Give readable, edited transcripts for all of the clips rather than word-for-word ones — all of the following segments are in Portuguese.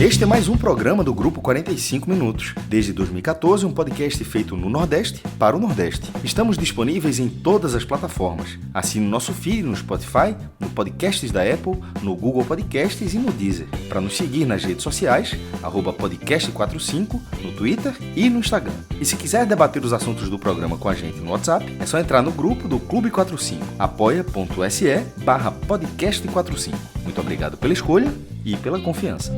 Este é mais um programa do Grupo 45 Minutos. Desde 2014, um podcast feito no Nordeste para o Nordeste. Estamos disponíveis em todas as plataformas. Assine o nosso feed no Spotify, no Podcasts da Apple, no Google Podcasts e no Deezer. Para nos seguir nas redes sociais, @podcast45, no Twitter e no Instagram. E se quiser debater os assuntos do programa com a gente no WhatsApp, é só entrar no grupo do Clube 45, apoia.se/podcast45. Muito obrigado pela escolha e pela confiança.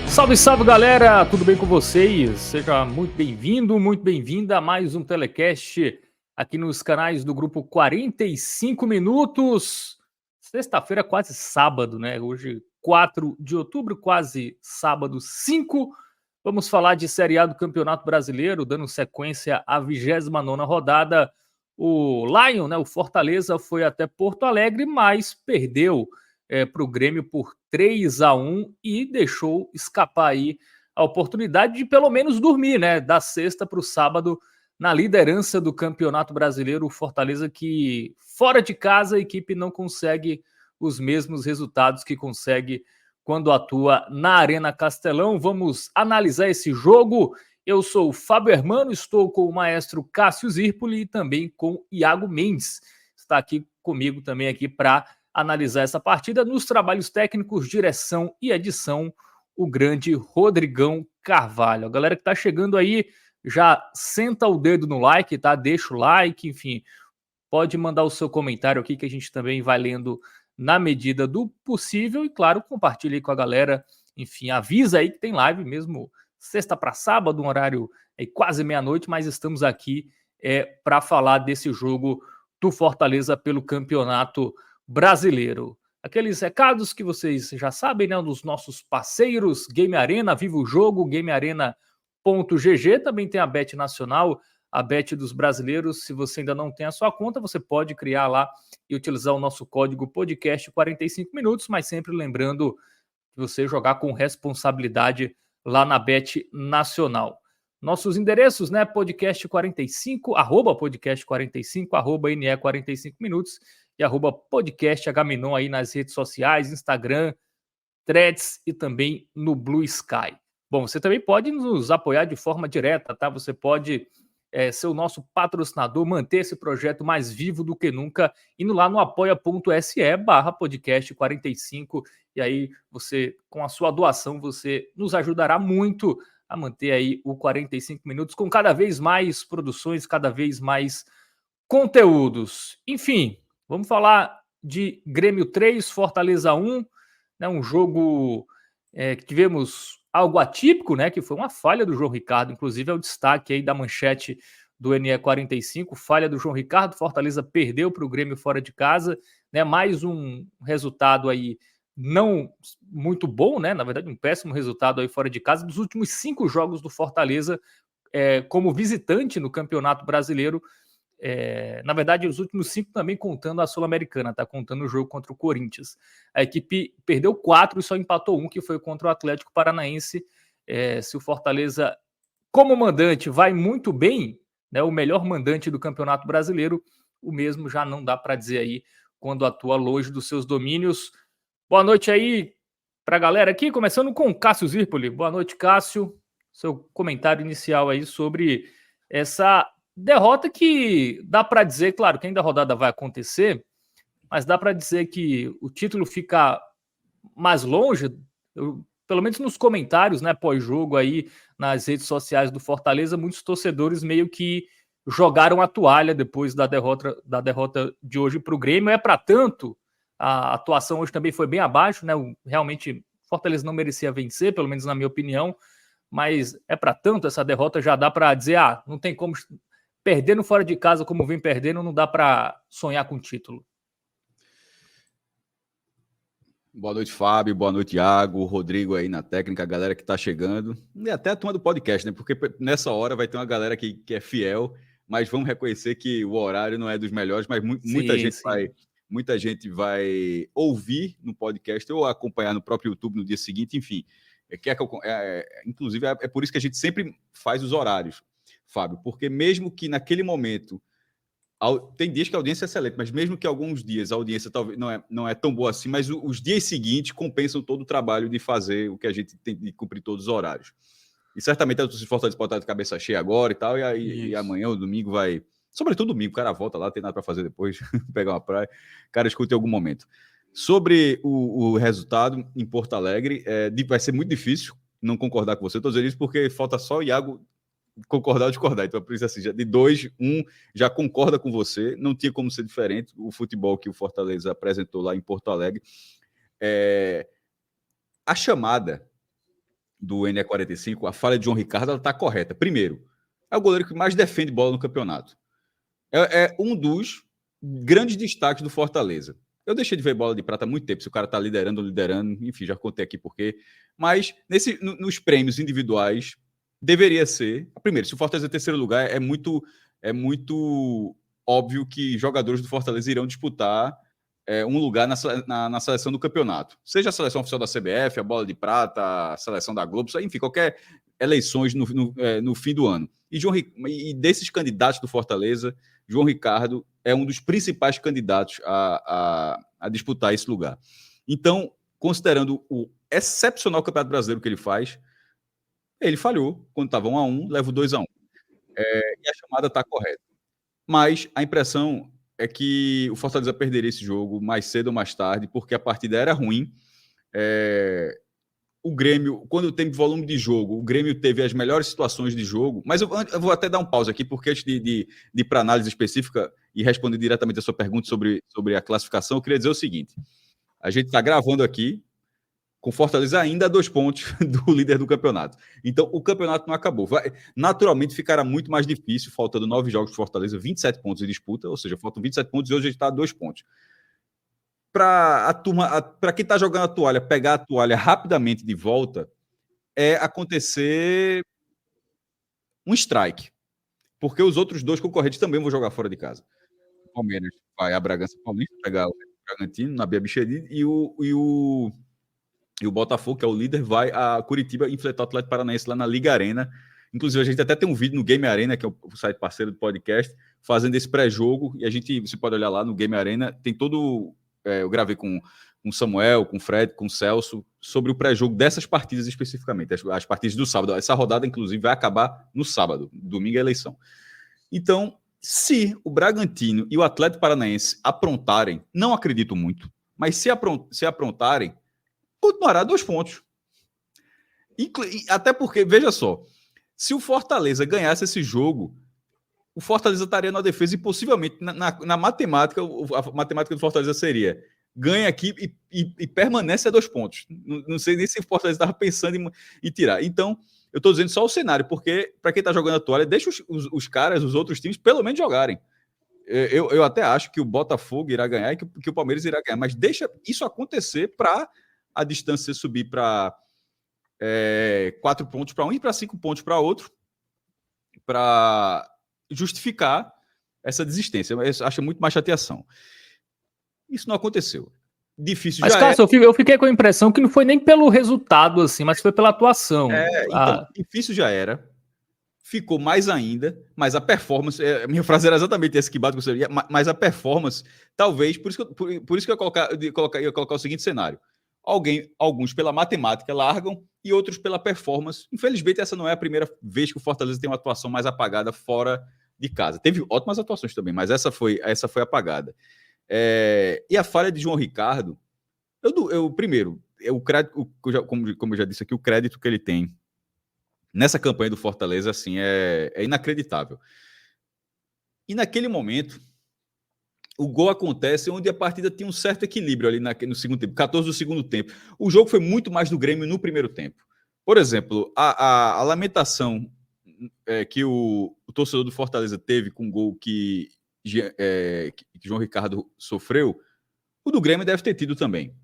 Salve, salve, galera! Tudo bem com vocês? Seja muito bem-vindo, muito bem-vinda a mais um telecast aqui nos canais do Grupo 45 Minutos. Sexta-feira, quase sábado, né? Hoje, 4 de outubro, quase sábado 5. Vamos falar de Série A do Campeonato Brasileiro, dando sequência à 29ª rodada. O Lion, né, o Fortaleza, foi até Porto Alegre, mas perdeu para o Grêmio por 3-1 e deixou escapar aí a oportunidade de pelo menos dormir, né? Da sexta para o sábado na liderança do Campeonato Brasileiro. O Fortaleza que fora de casa a equipe não consegue os mesmos resultados que consegue quando atua na Arena Castelão. Vamos analisar esse jogo. Eu sou o Fábio Hermano, estou com o maestro Cássio Zirpoli e também com Iago Mendes. Está aqui comigo também aqui para analisar essa partida. Nos trabalhos técnicos, direção e edição, o grande Rodrigão Carvalho. A galera que tá chegando aí, já senta o dedo no like, tá? Deixa o like, enfim, pode mandar o seu comentário aqui que a gente também vai lendo na medida do possível e, claro, compartilha aí com a galera, enfim, avisa aí que tem live mesmo sexta para sábado, um horário quase meia-noite, mas estamos aqui para falar desse jogo do Fortaleza pelo Campeonato Brasileiro. Aqueles recados que vocês já sabem, né? Dos nossos parceiros, Game Arena, Viva o Jogo, GameArena.gg, também tem a Bet Nacional, a Bet dos brasileiros. Se você ainda não tem a sua conta, você pode criar lá e utilizar o nosso código podcast 45 minutos, mas sempre lembrando de você jogar com responsabilidade lá na Bet Nacional. Nossos endereços, né? Podcast 45, @podcast 45, @NE 45 minutos e @podcasthminon aí nas redes sociais, Instagram, Threads e também no Blue Sky. Bom, você também pode nos apoiar de forma direta, tá? Você pode ser o nosso patrocinador, manter esse projeto mais vivo do que nunca, indo lá no apoia.se/podcast 45, e aí você, com a sua doação, você nos ajudará muito a manter aí o 45 minutos com cada vez mais produções, cada vez mais conteúdos. Enfim, vamos falar de Grêmio 3, Fortaleza 1, né, um jogo que tivemos algo atípico, né, que foi uma falha do João Ricardo, inclusive é o destaque aí da manchete do NE 45, falha do João Ricardo. Fortaleza perdeu para o Grêmio fora de casa, né, mais um resultado aí não muito bom, né, na verdade um péssimo resultado aí fora de casa, dos últimos 5 jogos do Fortaleza como visitante no Campeonato Brasileiro. Na verdade, os últimos 5 também contando a Sul-Americana, tá contando o jogo contra o Corinthians. A equipe perdeu 4 e só empatou 1, que foi contra o Atlético Paranaense. Se o Fortaleza, como mandante, vai muito bem, né, o melhor mandante do Campeonato Brasileiro, o mesmo já não dá para dizer aí quando atua longe dos seus domínios. Boa noite aí para a galera aqui, começando com o Cássio Zirpoli. Boa noite, Cássio. Seu comentário inicial aí sobre essa derrota que dá para dizer, claro, que ainda a rodada vai acontecer, mas dá para dizer que o título fica mais longe, pelo menos nos comentários, né, pós-jogo aí nas redes sociais do Fortaleza, muitos torcedores meio que jogaram a toalha depois da derrota de hoje para o Grêmio. É para tanto, a atuação hoje também foi bem abaixo, né? Realmente Fortaleza não merecia vencer, pelo menos na minha opinião, mas é para tanto essa derrota, já dá para dizer, não tem como perdendo fora de casa como vem perdendo, não dá para sonhar com título. Boa noite, Fábio. Boa noite, Iago, Rodrigo aí na técnica, a galera que tá chegando. E até a turma do podcast, né? Porque nessa hora vai ter uma galera que é fiel, mas vamos reconhecer que o horário não é dos melhores, mas muita gente muita gente vai ouvir no podcast ou acompanhar no próprio YouTube no dia seguinte, enfim. Inclusive, é por isso que a gente sempre faz os horários, Fábio, porque mesmo que naquele momento, tem dias que a audiência é excelente, mas mesmo que alguns dias a audiência talvez não é tão boa assim, mas os dias seguintes compensam todo o trabalho de fazer o que a gente tem de cumprir todos os horários. E certamente a torcida Fortaleza pode estar de cabeça cheia agora e tal, e amanhã, o domingo, vai... Sobretudo domingo, o cara volta lá, tem nada para fazer depois, pegar uma praia, o cara escuta em algum momento. Sobre o resultado em Porto Alegre, vai ser muito difícil não concordar com você. Estou dizendo isso porque falta só o Iago concordar ou discordar. Então, por isso, assim, já de 2-1, já concorda com você. Não tinha como ser diferente o futebol que o Fortaleza apresentou lá em Porto Alegre. A chamada do NE45, a falha de João Ricardo, ela está correta. Primeiro, é o goleiro que mais defende bola no campeonato. É um dos grandes destaques do Fortaleza. Eu deixei de ver bola de prata há muito tempo, se o cara tá liderando, enfim, já contei aqui por quê. Mas nos prêmios individuais, deveria ser... Primeiro, se o Fortaleza é terceiro lugar, é muito óbvio que jogadores do Fortaleza irão disputar um lugar na seleção do campeonato. Seja a seleção oficial da CBF, a bola de prata, a seleção da Globo, enfim, qualquer eleições no fim do ano. E desses candidatos do Fortaleza, João Ricardo é um dos principais candidatos a disputar esse lugar. Então, considerando o excepcional Campeonato Brasileiro que ele faz, ele falhou. Quando estava 1-1, leva o 2-1. E a chamada está correta. Mas a impressão é que o Fortaleza perderia esse jogo mais cedo ou mais tarde, porque a partida era ruim. O Grêmio, quando tem volume de jogo, o Grêmio teve as melhores situações de jogo, mas eu vou até dar um pause aqui, porque antes de ir para análise específica e responder diretamente a sua pergunta sobre a classificação, eu queria dizer o seguinte: a gente está gravando aqui com Fortaleza ainda a 2 pontos do líder do campeonato. Então, o campeonato não acabou. Naturalmente, ficará muito mais difícil, faltando 9 jogos de Fortaleza, 27 pontos de disputa, ou seja, faltam 27 pontos e hoje a gente está a 2 pontos. Para quem está jogando a toalha, pegar a toalha rapidamente de volta, acontecer um strike. Porque os outros 2 concorrentes também vão jogar fora de casa. O Palmeiras vai a Bragança Paulista, pegar o Bragantino, na Bia Bichedi, e o Botafogo, que é o líder, vai a Curitiba enfrentar o Atlético Paranaense lá na Liga Arena. Inclusive, a gente até tem um vídeo no Game Arena, que é o site parceiro do podcast, fazendo esse pré-jogo, e você pode olhar lá no Game Arena, tem todo... eu gravei com o Samuel, com o Fred, com o Celso, sobre o pré-jogo dessas partidas especificamente, as partidas do sábado. Essa rodada, inclusive, vai acabar no sábado, domingo é a eleição. Então, se o Bragantino e o Atlético Paranaense aprontarem, não acredito muito, mas se aprontarem, continuará 2 pontos. Até porque, veja só, se o Fortaleza ganhasse esse jogo, o Fortaleza estaria na defesa e possivelmente na matemática, a matemática do Fortaleza seria: ganha aqui e permanece a 2 pontos. Não sei nem se o Fortaleza estava pensando em tirar. Então, eu estou dizendo só o cenário, porque para quem está jogando a toalha, deixa os caras, os outros times, pelo menos jogarem. Eu até acho que o Botafogo irá ganhar e que o Palmeiras irá ganhar, mas deixa isso acontecer para a distância subir para 4 pontos para um e para 5 pontos para outro, para justificar essa desistência. Eu acho muito mais chateação. Isso não aconteceu. Difícil mas, já Cássio, eu fiquei com a impressão que não foi nem pelo resultado, assim, mas foi pela atuação. Então, difícil já era. Ficou mais ainda, mas a performance... minha frase era exatamente essa que bate com você. Mas a performance, talvez... Por isso que eu ia colocar o seguinte cenário. Alguns pela matemática largam e outros pela performance. Infelizmente, essa não é a primeira vez que o Fortaleza tem uma atuação mais apagada fora de casa. Teve ótimas atuações também, mas essa foi apagada. E a falha de João Ricardo, primeiro, como eu já disse aqui, o crédito que ele tem nessa campanha do Fortaleza assim, é inacreditável. E naquele momento, o gol acontece onde a partida tinha um certo equilíbrio ali no segundo tempo, 14 do segundo tempo. O jogo foi muito mais do Grêmio no primeiro tempo. Por exemplo, a lamentação que o torcedor do Fortaleza teve com o gol que João Ricardo sofreu, o do Grêmio deve ter tido também.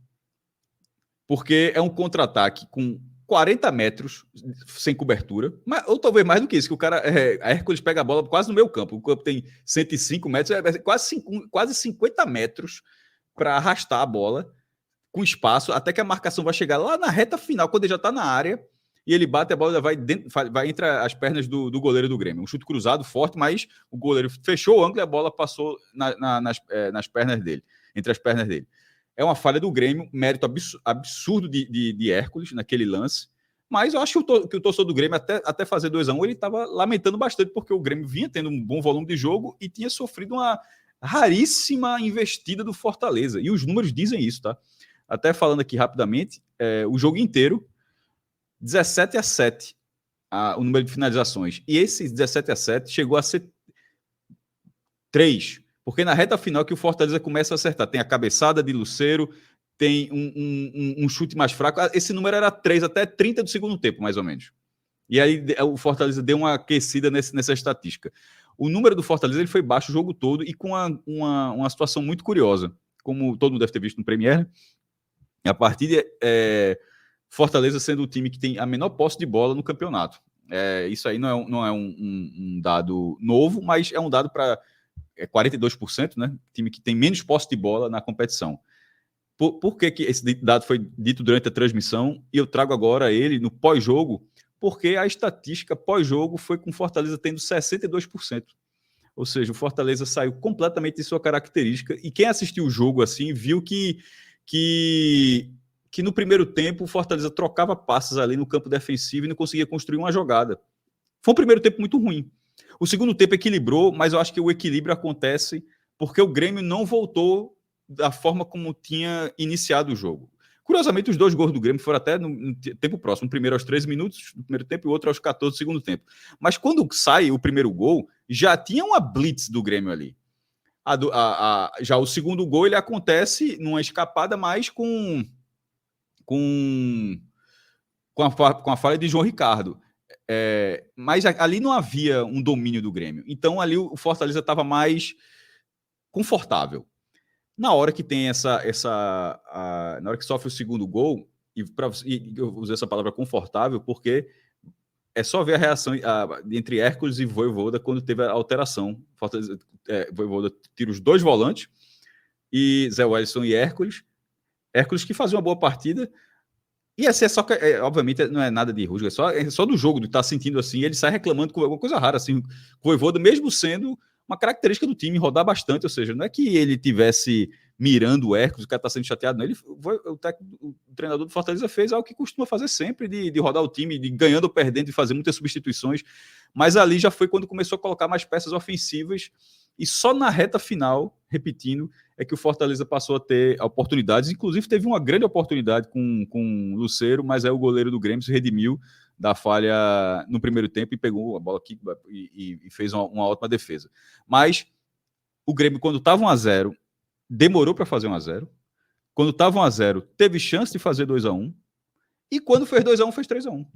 Porque é um contra-ataque com 40 metros sem cobertura, ou talvez mais do que isso, que o cara, a Hércules pega a bola quase no meio campo. O campo tem 105 metros, quase 50 metros para arrastar a bola com espaço, até que a marcação vai chegar lá na reta final, quando ele já está na área, e ele bate a bola, vai entre as pernas do goleiro do Grêmio. Um chute cruzado, forte, mas o goleiro fechou o ângulo e a bola passou nas pernas dele, entre as pernas dele. É uma falha do Grêmio, mérito absurdo de Hércules naquele lance, mas eu acho que o torcedor do Grêmio, até fazer 2-1, ele estava lamentando bastante, porque o Grêmio vinha tendo um bom volume de jogo e tinha sofrido uma raríssima investida do Fortaleza. E os números dizem isso, tá? Até falando aqui rapidamente, o jogo inteiro, 17-7 o número de finalizações. E esse 17-7 chegou a ser 3, porque na reta final que o Fortaleza começa a acertar. Tem a cabeçada de Lucero, tem um chute mais fraco. Esse número era 3 até 30 do segundo tempo, mais ou menos. E aí o Fortaleza deu uma aquecida nessa estatística. O número do Fortaleza ele foi baixo o jogo todo e com uma situação muito curiosa. Como todo mundo deve ter visto no Premier, a partir de Fortaleza sendo o time que tem a menor posse de bola no campeonato. Isso aí não é um dado novo, mas é um dado para 42%, né? Time que tem menos posse de bola na competição. Por que esse dado foi dito durante a transmissão e eu trago agora ele no pós-jogo? Porque a estatística pós-jogo foi com Fortaleza tendo 62%. Ou seja, o Fortaleza saiu completamente de sua característica e quem assistiu o jogo assim viu que no primeiro tempo o Fortaleza trocava passes ali no campo defensivo e não conseguia construir uma jogada. Foi um primeiro tempo muito ruim. O segundo tempo equilibrou, mas eu acho que o equilíbrio acontece porque o Grêmio não voltou da forma como tinha iniciado o jogo. Curiosamente, os 2 gols do Grêmio foram até no tempo próximo. O primeiro aos 13 minutos do primeiro tempo e o outro aos 14 do segundo tempo. Mas quando sai o primeiro gol, já tinha uma blitz do Grêmio ali. Já o segundo gol ele acontece numa escapada mais com a falha de João Ricardo. Mas ali não havia um domínio do Grêmio. Então ali o Fortaleza estava mais confortável. Na hora que tem na hora que sofre o segundo gol, e eu usei essa palavra confortável porque é só ver a reação entre Hércules e Vojvoda quando teve a alteração. Vojvoda tira os 2 volantes, e Zé Wellison e Hércules que fazia uma boa partida. E assim, obviamente não é nada de rusga, é só do jogo, de estar sentindo assim, ele sai reclamando com alguma coisa rara, assim, com o Vojvoda, mesmo sendo uma característica do time, rodar bastante, ou seja, não é que ele tivesse mirando o Hércules, o cara está sendo chateado, não. O treinador do Fortaleza fez algo que costuma fazer sempre, de rodar o time, de ganhando ou perdendo, de fazer muitas substituições, mas ali já foi quando começou a colocar mais peças ofensivas, e só na reta final, repetindo, é que o Fortaleza passou a ter oportunidades, inclusive teve uma grande oportunidade com o Lucero, mas aí o goleiro do Grêmio se redimiu da falha no primeiro tempo e pegou a bola aqui e fez uma ótima defesa. Mas o Grêmio, quando estava 1-0, demorou para fazer 1-0. Quando estava 1-0, teve chance de fazer 2-1. E quando fez 2-1, fez 3-1.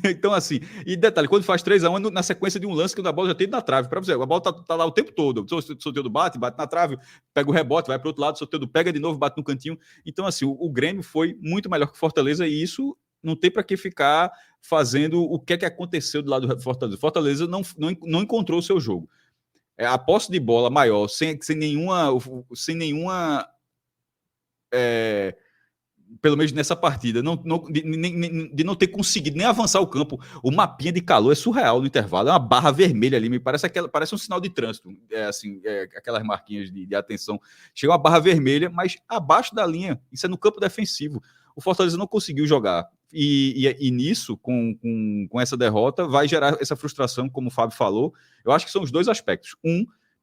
Então, assim, e detalhe, quando faz 3-1 é na sequência de um lance que a bola já tem na trave. Para você, a bola tá lá o tempo todo. O Soteldo bate na trave, pega o rebote, vai para o outro lado, o Soteldo pega de novo, bate no cantinho. Então, assim, o Grêmio foi muito melhor que o Fortaleza e isso não tem para que ficar fazendo o que aconteceu do lado do Fortaleza. Fortaleza não encontrou o seu jogo. A posse de bola maior, sem nenhuma pelo menos nessa partida, de não ter conseguido nem avançar o campo. O mapinha de calor é surreal no intervalo, é uma barra vermelha ali, parece um sinal de trânsito, aquelas marquinhas de atenção. Chega uma barra vermelha, mas abaixo da linha, isso é no campo defensivo. O Fortaleza não conseguiu jogar. E nisso, com essa derrota, vai gerar essa frustração, como o Fábio falou. Eu acho que são os 2 aspectos.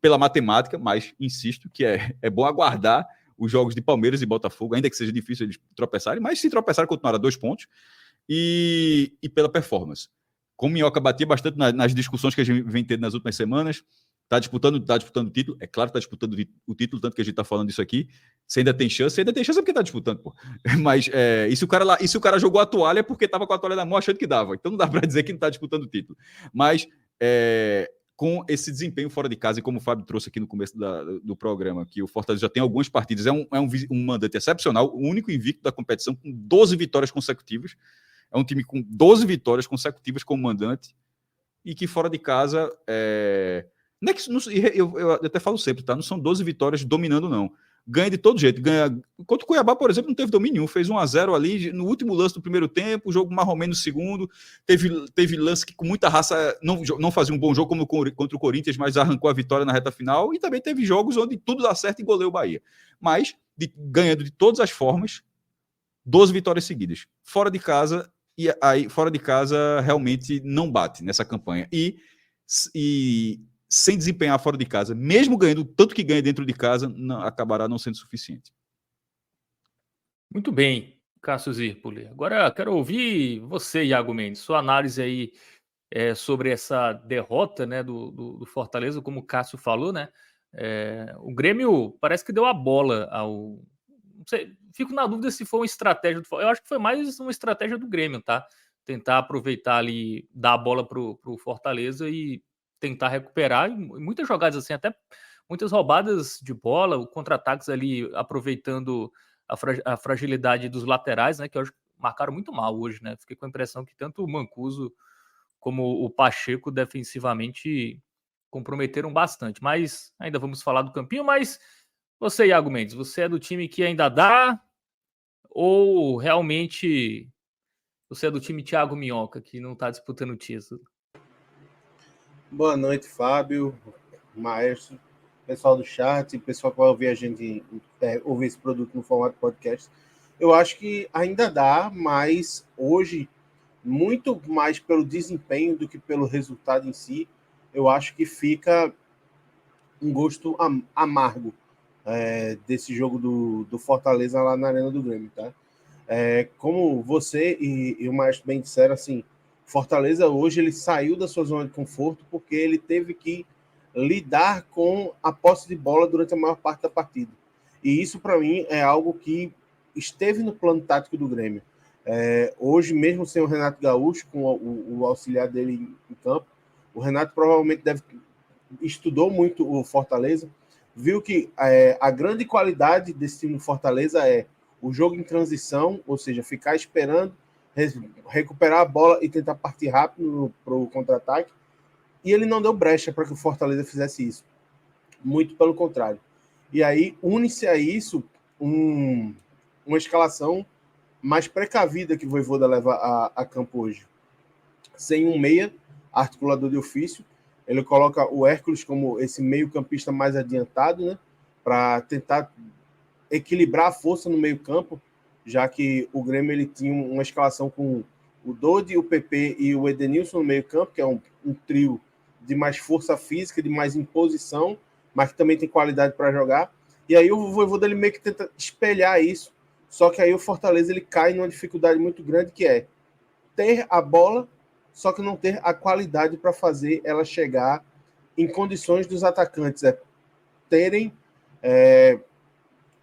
Pela matemática, mas insisto que é bom aguardar os jogos de Palmeiras e Botafogo, ainda que seja difícil eles tropeçarem, mas se tropeçarem, continuará 2 pontos. E pela performance. Como o Minhoca batia bastante nas discussões que a gente vem tendo nas últimas semanas, está disputando o título, é claro que está disputando o título, tanto que a gente está falando isso aqui. Se ainda tem chance é porque está disputando, pô. Mas e se o cara jogou a toalha é porque estava com a toalha na mão achando que dava. Então não dá para dizer que não está disputando o título. Mas com esse desempenho fora de casa, e como o Fábio trouxe aqui no começo do programa, que o Fortaleza já tem algumas partidas, é um mandante excepcional, o único invicto da competição, com 12 vitórias consecutivas. É um time com 12 vitórias consecutivas como mandante, e que fora de casa... Não é que, eu até falo sempre, tá? Não são 12 vitórias dominando, não. ganha de todo jeito. Ganha. Contra o Cuiabá, por exemplo, não teve domínio nenhum. Fez 1-0 ali no último lance do primeiro tempo, o jogo mais ou menos no segundo. Teve lance que com muita raça não fazia um bom jogo como contra o Corinthians, mas arrancou a vitória na reta final. E também teve jogos onde tudo dá certo e goleou o Bahia. Mas ganhando de todas as formas, 12 vitórias seguidas. Fora de casa, realmente não bate nessa campanha. E sem desempenhar fora de casa, mesmo ganhando tanto que ganha dentro de casa, acabará não sendo suficiente. Muito bem, Cássio Zirpoli. Agora quero ouvir você, Iago Mendes, sua análise aí sobre essa derrota, né, do Fortaleza, como o Cássio falou, né? O Grêmio parece que deu a bola ao... Não sei, fico na dúvida se foi uma estratégia do... Eu acho que foi mais uma estratégia do Grêmio, tá? Tentar aproveitar ali, dar a bola pro Fortaleza e tentar recuperar. E muitas jogadas assim, até muitas roubadas de bola, contra-ataques ali aproveitando a fragilidade dos laterais, né? Que eu acho que marcaram muito mal hoje, né? Fiquei com a impressão que tanto o Mancuso como o Pacheco defensivamente comprometeram bastante. Mas ainda vamos falar do campinho. Mas você, Iago Mendes, você é do time que ainda dá ou realmente você é do time Thiago Minhoca, que não está disputando o título? Boa noite, Fábio, Maestro, pessoal do chat, pessoal que vai ouvir a gente ouvir esse produto no formato podcast. Eu acho que ainda dá, mas hoje, muito mais pelo desempenho do que pelo resultado em si, eu acho que fica um gosto amargo desse jogo do Fortaleza lá na Arena do Grêmio, tá? Como você e o Maestro bem disseram, assim, Fortaleza hoje ele saiu da sua zona de conforto porque ele teve que lidar com a posse de bola durante a maior parte da partida. E isso, para mim, é algo que esteve no plano tático do Grêmio. Hoje, mesmo sem o Renato Gaúcho, com o auxiliar dele em campo, o Renato provavelmente estudou muito o Fortaleza, viu que a grande qualidade desse time do Fortaleza é o jogo em transição, ou seja, ficar esperando, recuperar a bola e tentar partir rápido para o contra-ataque. E ele não deu brecha para que o Fortaleza fizesse isso. Muito pelo contrário. E aí, une-se a isso uma escalação mais precavida que o Vojvoda leva a campo hoje. Sem um meia, articulador de ofício, ele coloca o Hércules como esse meio-campista mais adiantado, né, para tentar equilibrar a força no meio-campo, já que o Grêmio ele tinha uma escalação com o Dodi, o PP e o Edenilson no meio-campo, que é um trio de mais força física, de mais imposição, mas que também tem qualidade para jogar. E aí o Vojvoda ele meio que tenta espelhar isso, só que aí o Fortaleza ele cai numa dificuldade muito grande, que é ter a bola, só que não ter a qualidade para fazer ela chegar em condições dos atacantes, terem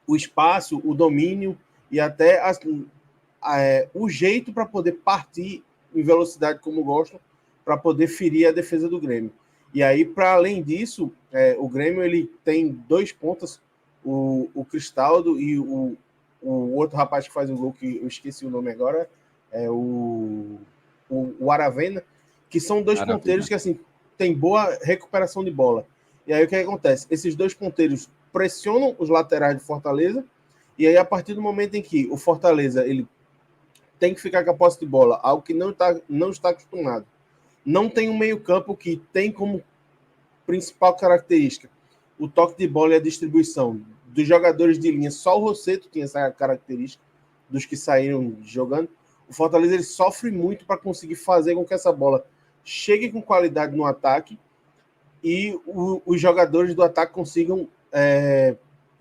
o espaço, o domínio e até o jeito para poder partir em velocidade como gostam, para poder ferir a defesa do Grêmio. E aí, para além disso, o Grêmio ele tem dois pontas, o Cristaldo e o outro rapaz que faz o gol, que eu esqueci o nome agora, o Aravena, que são dois ponteiros que assim tem boa recuperação de bola. E aí o que acontece? Esses dois ponteiros pressionam os laterais de Fortaleza, e aí a partir do momento em que o Fortaleza ele tem que ficar com a posse de bola, algo que não está acostumado, não tem um meio-campo que tem como principal característica o toque de bola e a distribuição dos jogadores de linha. Só o Rossetto tinha essa característica dos que saíram jogando. O Fortaleza ele sofre muito para conseguir fazer com que essa bola chegue com qualidade no ataque e os jogadores do ataque consigam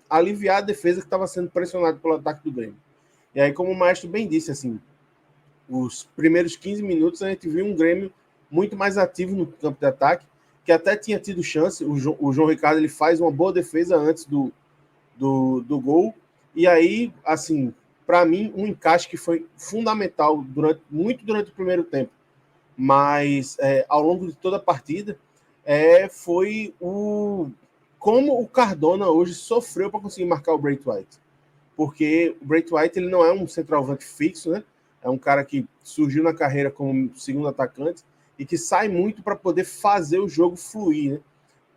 aliviar a defesa que estava sendo pressionada pelo ataque do Grêmio. E aí, como o Maestro bem disse, assim, os primeiros 15 minutos a gente viu um Grêmio muito mais ativo no campo de ataque, que até tinha tido chance. O João Ricardo ele faz uma boa defesa antes do gol. E aí, assim, para mim, um encaixe que foi fundamental muito durante o primeiro tempo, mas ao longo de toda a partida, foi como o Cardona hoje sofreu para conseguir marcar o Braithwaite. Porque o Braithwaite ele não é um centroavante fixo, né? É um cara que surgiu na carreira como segundo atacante e que sai muito para poder fazer o jogo fluir, né?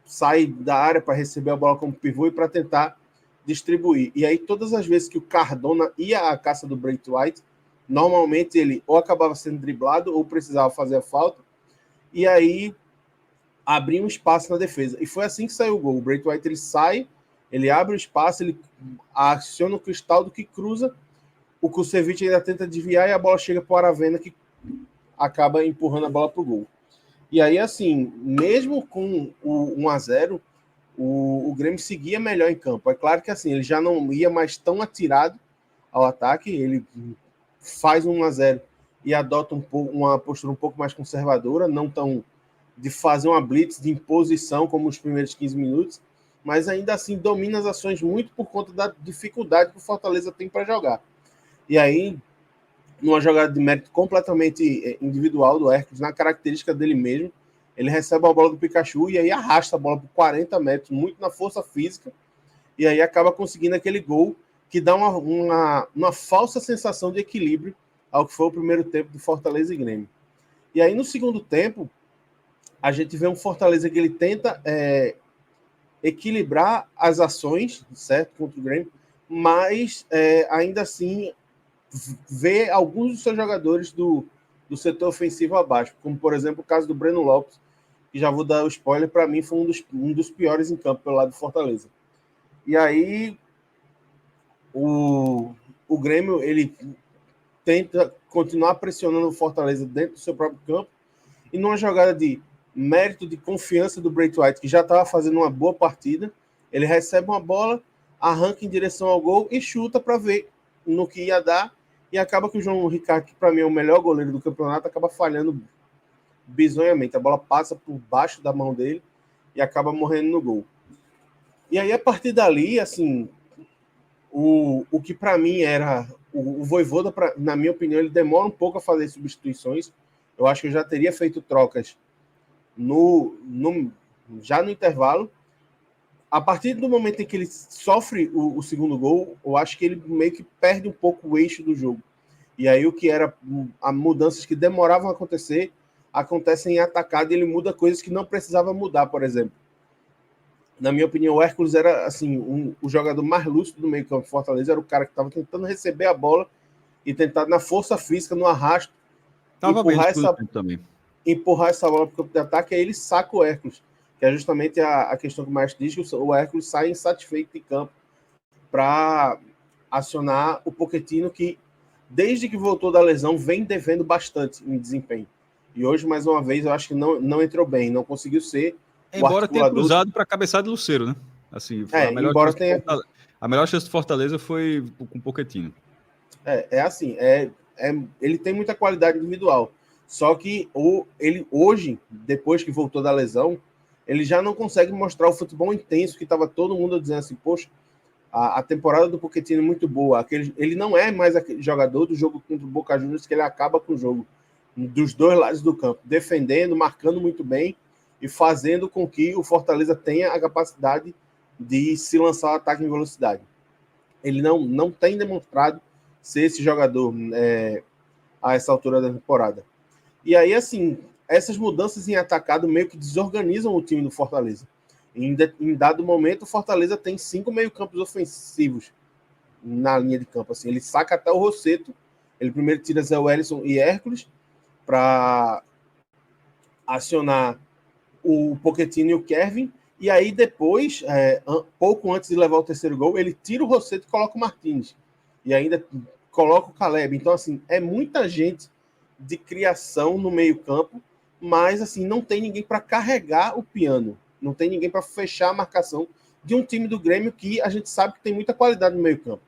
Sai da área para receber a bola como pivô e para tentar distribuir. E aí, todas as vezes que o Cardona ia à caça do Braithwaite, normalmente ele ou acabava sendo driblado ou precisava fazer a falta, e aí abria um espaço na defesa. E foi assim que saiu o gol. O Braithwaite ele sai, ele abre o espaço, ele aciona o Cristaldo que cruza, o Kusevich ainda tenta desviar e a bola chega para o Aravena, que acaba empurrando a bola para o gol. E aí, assim, mesmo com o 1-0, o Grêmio seguia melhor em campo. É claro que assim, ele já não ia mais tão atirado ao ataque, ele faz um 1-0 e adota uma postura um pouco mais conservadora, não tão de fazer uma blitz de imposição como os primeiros 15 minutos, mas ainda assim domina as ações muito por conta da dificuldade que o Fortaleza tem para jogar. E aí, numa jogada de mérito completamente individual do Hércules, na característica dele mesmo, ele recebe a bola do Pikachu e aí arrasta a bola por 40 metros, muito na força física, e aí acaba conseguindo aquele gol que dá uma falsa sensação de equilíbrio ao que foi o primeiro tempo do Fortaleza e Grêmio. E aí, no segundo tempo, a gente vê um Fortaleza que ele tenta equilibrar as ações, certo, contra o Grêmio, mas ainda assim vê alguns dos seus jogadores do setor ofensivo abaixo, como, por exemplo, o caso do Breno Lopes, que já vou dar o spoiler, para mim foi um dos piores em campo pelo lado do Fortaleza. E aí o Grêmio ele tenta continuar pressionando o Fortaleza dentro do seu próprio campo, e numa jogada de mérito, de confiança do Braithwaite, que já estava fazendo uma boa partida, ele recebe uma bola, arranca em direção ao gol e chuta para ver no que ia dar, e acaba que o João Ricardo, que para mim é o melhor goleiro do campeonato, acaba falhando bizonhamente. A bola passa por baixo da mão dele e acaba morrendo no gol. E aí, a partir dali, assim, o que para mim era o Vojvoda, na minha opinião, ele demora um pouco a fazer substituições. Eu acho que eu já teria feito trocas já no intervalo. A partir do momento em que ele sofre o segundo gol, eu acho que ele meio que perde um pouco o eixo do jogo. E aí o que era mudanças que demoravam a acontecer, acontecem em atacado, e ele muda coisas que não precisava mudar, por exemplo. Na minha opinião, o Hércules era assim, o jogador mais lúcido do meio campo do Fortaleza, era o cara que estava tentando receber a bola e tentar, na força física, no arrasto, empurrar essa bola para o campo de ataque, e aí ele saca o Hércules, que é justamente a questão que o Maestro diz, que o Hércules sai insatisfeito de campo para acionar o Pochettino, que, desde que voltou da lesão, vem devendo bastante em desempenho. E hoje, mais uma vez, eu acho que não entrou bem, não conseguiu ser. Embora tenha cruzado para a cabeçada de Lucero, né? Assim, a melhor chance do Fortaleza foi com o Pochettino. Ele tem muita qualidade individual. Só que ele hoje, depois que voltou da lesão, ele já não consegue mostrar o futebol intenso que estava todo mundo dizendo assim, poxa, a temporada do Pochettino é muito boa. Ele não é mais aquele jogador do jogo contra o Boca Juniors que ele acaba com o jogo dos dois lados do campo, defendendo, marcando muito bem e fazendo com que o Fortaleza tenha a capacidade de se lançar ao ataque em velocidade. Ele não tem demonstrado ser esse jogador a essa altura da temporada. E aí, assim, essas mudanças em atacado meio que desorganizam o time do Fortaleza. Em dado momento, o Fortaleza tem 5 meio-campos ofensivos na linha de campo. Assim, ele saca até o Rossetto. Ele primeiro tira Zé Wellison e Hércules para acionar o Pochettino e o Kevin. E aí, depois, pouco antes de levar o terceiro gol, ele tira o Rossetto e coloca o Martins. E ainda coloca o Caleb. Então, assim, é muita gente de criação no meio-campo, mas, assim, não tem ninguém para carregar o piano. Não tem ninguém para fechar a marcação de um time do Grêmio que a gente sabe que tem muita qualidade no meio-campo.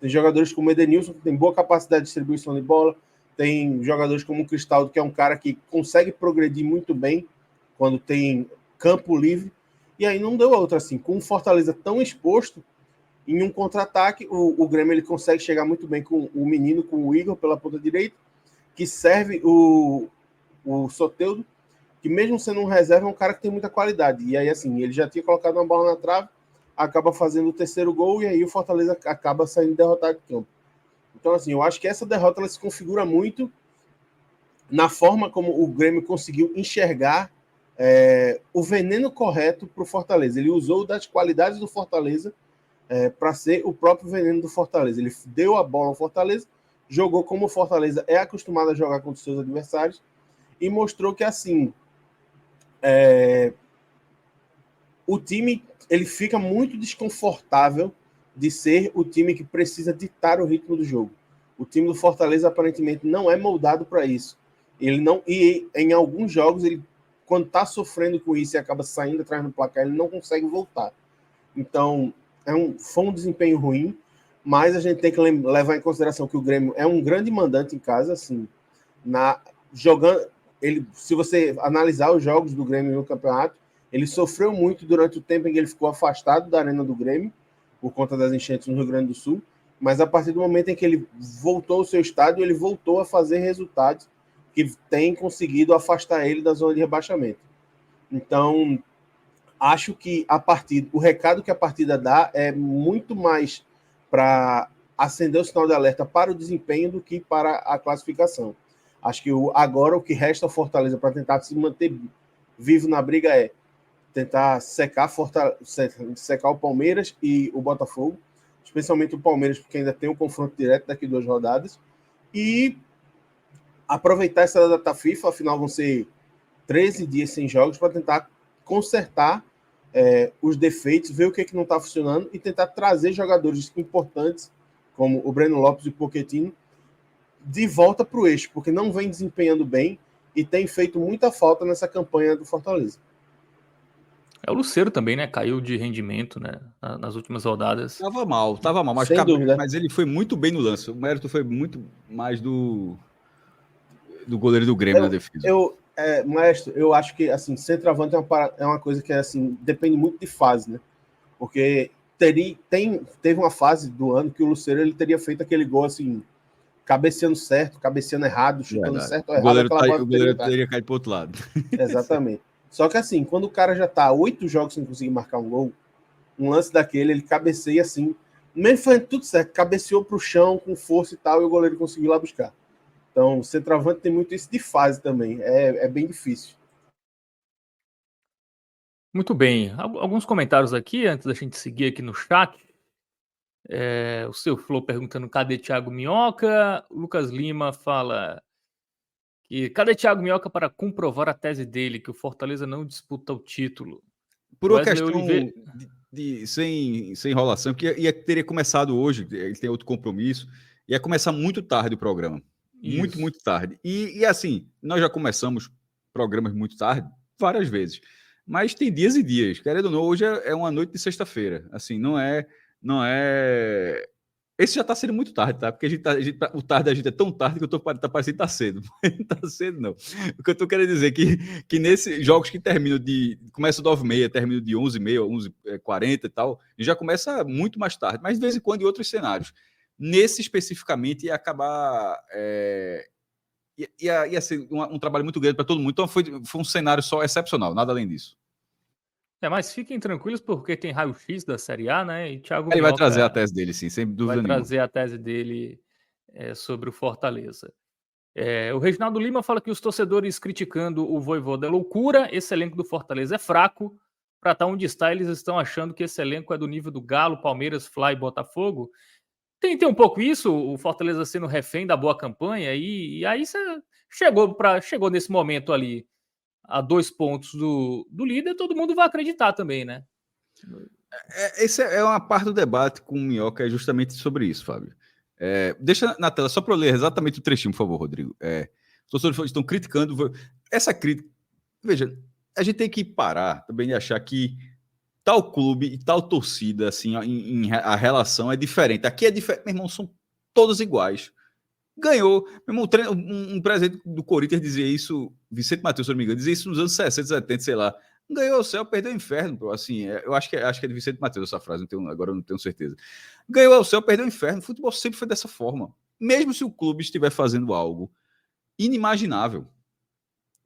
Tem jogadores como o Edenilson, que tem boa capacidade de distribuição de bola. Tem jogadores como o Cristaldo, que é um cara que consegue progredir muito bem quando tem campo livre. E aí não deu outra, assim. Com o Fortaleza tão exposto, em um contra-ataque, o Grêmio ele consegue chegar muito bem com o menino, com o Igor pela ponta direita, que serve o Soteldo, que mesmo sendo um reserva, é um cara que tem muita qualidade. E aí, assim, ele já tinha colocado uma bola na trave, acaba fazendo o terceiro gol, e aí o Fortaleza acaba saindo derrotado de campo. Então, assim, eu acho que essa derrota ela se configura muito na forma como o Grêmio conseguiu enxergar o veneno correto para o Fortaleza. Ele usou das qualidades do Fortaleza para ser o próprio veneno do Fortaleza. Ele deu a bola ao Fortaleza, jogou como o Fortaleza é acostumado a jogar contra os seus adversários e mostrou que, assim, o time ele fica muito desconfortável de ser o time que precisa ditar o ritmo do jogo. O time do Fortaleza, aparentemente, não é moldado para isso. Ele não, e em alguns jogos, ele, quando está sofrendo com isso e acaba saindo atrás do placar, ele não consegue voltar. Então, foi um desempenho ruim, mas a gente tem que levar em consideração que o Grêmio é um grande mandante em casa, assim, jogando. Se você analisar os jogos do Grêmio no campeonato, ele sofreu muito durante o tempo em que ele ficou afastado da arena do Grêmio, por conta das enchentes no Rio Grande do Sul, mas a partir do momento em que ele voltou ao seu estádio, ele voltou a fazer resultados que têm conseguido afastar ele da zona de rebaixamento. Então, acho que o recado que a partida dá é muito mais para acender o sinal de alerta para o desempenho do que para a classificação. Acho que agora o que resta ao Fortaleza para tentar se manter vivo na briga é tentar secar o Palmeiras e o Botafogo, especialmente o Palmeiras, porque ainda tem um confronto direto daqui 2 rodadas, e aproveitar essa data FIFA, afinal vão ser 13 dias sem jogos, para tentar consertar os defeitos, ver o que não está funcionando e tentar trazer jogadores importantes, como o Breno Lopes e o Pochettino, de volta para o eixo, porque não vem desempenhando bem e tem feito muita falta nessa campanha do Fortaleza. O Lucero também, né? Caiu de rendimento, né? Nas últimas rodadas. Tava mal, mas ele foi muito bem no lance. O mérito foi muito mais do goleiro do Grêmio na defesa. Maestro, eu acho que assim, centroavante é uma coisa que assim, depende muito de fase, né? Porque teve uma fase do ano que o Lucero ele teria feito aquele gol assim, cabeceando certo, cabeceando errado, chutando certo ou errado. O goleiro teria caído pro outro lado. Exatamente. Só que assim, quando o cara já tá 8 jogos sem conseguir marcar um gol, um lance daquele, ele cabeceia assim, mesmo fazendo tudo certo, cabeceou pro chão com força e tal, e o goleiro conseguiu lá buscar. Então, o centroavante tem muito isso de fase também, é bem difícil. Muito bem, alguns comentários aqui, antes da gente seguir aqui no chat. O seu Flow perguntando cadê Thiago Minhoca, o Lucas Lima fala... E cadê Thiago Minhoca para comprovar a tese dele, que o Fortaleza não disputa o título? Por uma questão sem enrolação, porque teria começado hoje, ele tem outro compromisso, ia começar muito tarde o programa. Isso. Muito tarde. E assim, nós já começamos programas muito tarde, várias vezes. Mas tem dias e dias. Querendo ou não, hoje é uma noite de sexta-feira. Assim, não é... Esse já tá sendo muito tarde, tá? Porque o tarde da gente é tão tarde que eu tô parecendo que tá cedo. Não tá cedo, não. O que eu tô querendo dizer é que nesses jogos que terminam começa de 9h30, terminam de 11h30, 11h40 e tal, já começa muito mais tarde, mas de vez em quando em outros cenários. Nesse especificamente ia acabar... ia ser um trabalho muito grande para todo mundo. Então foi um cenário só excepcional, nada além disso. Mas fiquem tranquilos porque tem raio-x da Série A, né? E Thiago Minhoca vai trazer a tese dele, sim, sem dúvida nenhuma. Vai trazer a tese dele sobre o Fortaleza. O Reginaldo Lima fala que os torcedores criticando o Vojvoda é loucura, esse elenco do Fortaleza é fraco. Para estar onde está, eles estão achando que esse elenco é do nível do Galo, Palmeiras, Fly e Botafogo. Tem um pouco isso, o Fortaleza sendo refém da boa campanha, e aí você chegou nesse momento ali a 2 pontos do líder, todo mundo vai acreditar também, né? Essa é uma parte do debate com o Minhoca, é justamente sobre isso, Fábio. Deixa na tela, só para eu ler exatamente o trechinho, por favor, Rodrigo. Os torcedores estão criticando. Essa crítica... Veja, a gente tem que parar também de achar que tal clube e tal torcida, assim, a relação é diferente. Aqui é diferente, meu irmão, são todos iguais. Ganhou. Meu irmão, um presidente do Corinthians dizia isso, Vicente Matheus, se não me engano, dizia isso nos anos 60, 70, sei lá. Ganhou o céu, perdeu o inferno. Bro. Assim, eu acho que é de Vicente Matheus essa frase, agora eu não tenho certeza. Ganhou o céu, perdeu o inferno. O futebol sempre foi dessa forma. Mesmo se o clube estiver fazendo algo inimaginável.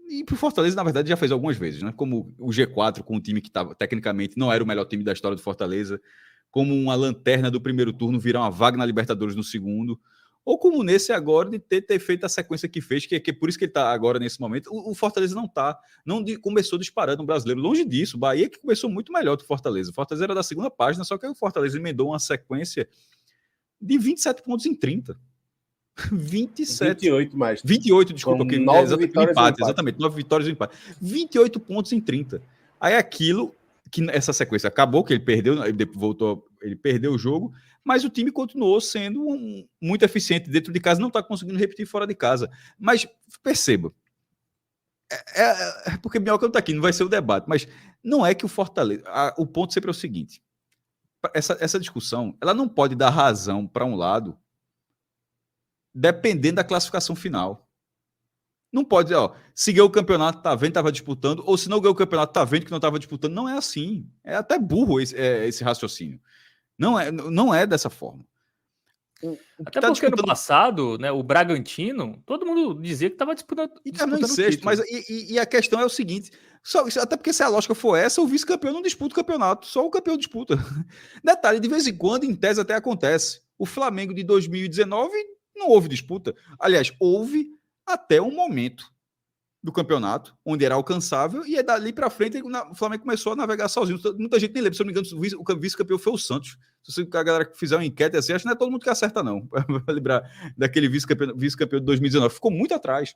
E pro Fortaleza, na verdade, já fez algumas vezes, né? Como o G4 com um time que tecnicamente não era o melhor time da história do Fortaleza, como uma lanterna do primeiro turno virar uma vaga na Libertadores no segundo, ou como nesse agora, de ter feito a sequência que fez, que é por isso que ele está agora nesse momento. O Fortaleza começou disparando no Brasileiro, longe disso. O Bahia que começou muito melhor do Fortaleza. O Fortaleza era da segunda página, só que o Fortaleza emendou uma sequência de 27 pontos em 30. 28 mais. 28, desculpa, que 9 vitórias empate, exatamente, 9 vitórias e empate. 28 pontos em 30. Aí aquilo que essa sequência acabou, que ele perdeu, ele perdeu o jogo, mas o time continuou sendo muito eficiente dentro de casa, não está conseguindo repetir fora de casa. Mas perceba, porque Minhoca não está aqui, não vai ser o debate, mas não é que o Fortaleza... o ponto sempre é o seguinte, essa discussão, ela não pode dar razão para um lado dependendo da classificação final. Não pode dizer, se ganhou o campeonato, tá vendo, estava disputando, ou se não ganhou o campeonato, tá vendo que não estava disputando. Não é assim. É até burro esse raciocínio. Não é dessa forma. Até tá porque no passado, né, o Bragantino, todo mundo dizia que estava disputando em sexto, mas a questão é o seguinte, até porque se a lógica for essa, o vice-campeão não disputa o campeonato, só o campeão disputa. Detalhe, de vez em quando, em tese até acontece. O Flamengo de 2019 não houve disputa. Aliás, houve até um momento do campeonato, onde era alcançável, e dali para frente o Flamengo começou a navegar sozinho. Muita gente nem lembra, se eu não me engano, o vice-campeão foi o Santos. Se a galera fizer uma enquete assim, acho que não é todo mundo que acerta, não. Para lembrar daquele vice-campeão de 2019. Ficou muito atrás.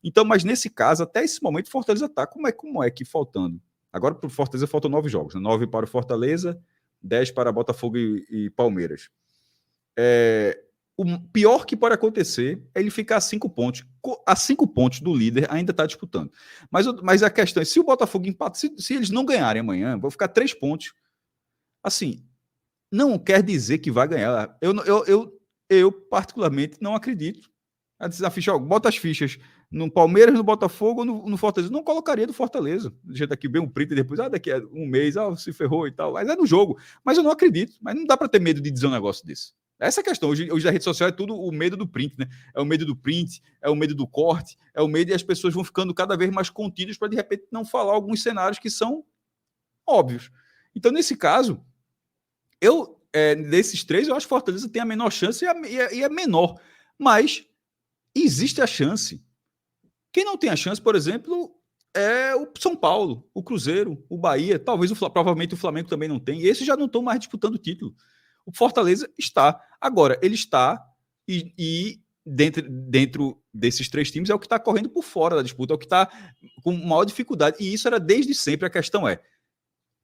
Então, mas nesse caso, até esse momento, o Fortaleza está. Como é que faltando? Agora, para o Fortaleza, faltam 9 jogos. Né? 9 para o Fortaleza, 10 para Botafogo e Palmeiras. O pior que pode acontecer é ele ficar a 5 pontos. A 5 pontos do líder ainda está disputando. Mas a questão é, se o Botafogo empata, se eles não ganharem amanhã, vão ficar 3 pontos. Assim, não quer dizer que vai ganhar. Eu particularmente, não acredito. Bota as fichas no Palmeiras, no Botafogo, no Fortaleza. Não colocaria do Fortaleza. Do jeito aqui, bem um print e depois, daqui a um mês, se ferrou e tal. Mas é no jogo. Mas eu não acredito. Mas não dá para ter medo de dizer um negócio desse. Essa é a questão. Hoje a rede social é tudo o medo do print, né? É o medo do print, é o medo do corte, é o medo e as pessoas vão ficando cada vez mais contidas para, de repente, não falar alguns cenários que são óbvios. Então, nesse caso, desses 3, eu acho que o Fortaleza tem a menor chance e a menor. Mas existe a chance. Quem não tem a chance, por exemplo, é o São Paulo, o Cruzeiro, o Bahia, provavelmente o Flamengo também não tem. E esses já não estão mais disputando o título. O Fortaleza está. Agora, ele está e dentro desses 3 times é o que está correndo por fora da disputa, é o que está com maior dificuldade. E isso era desde sempre. A questão é,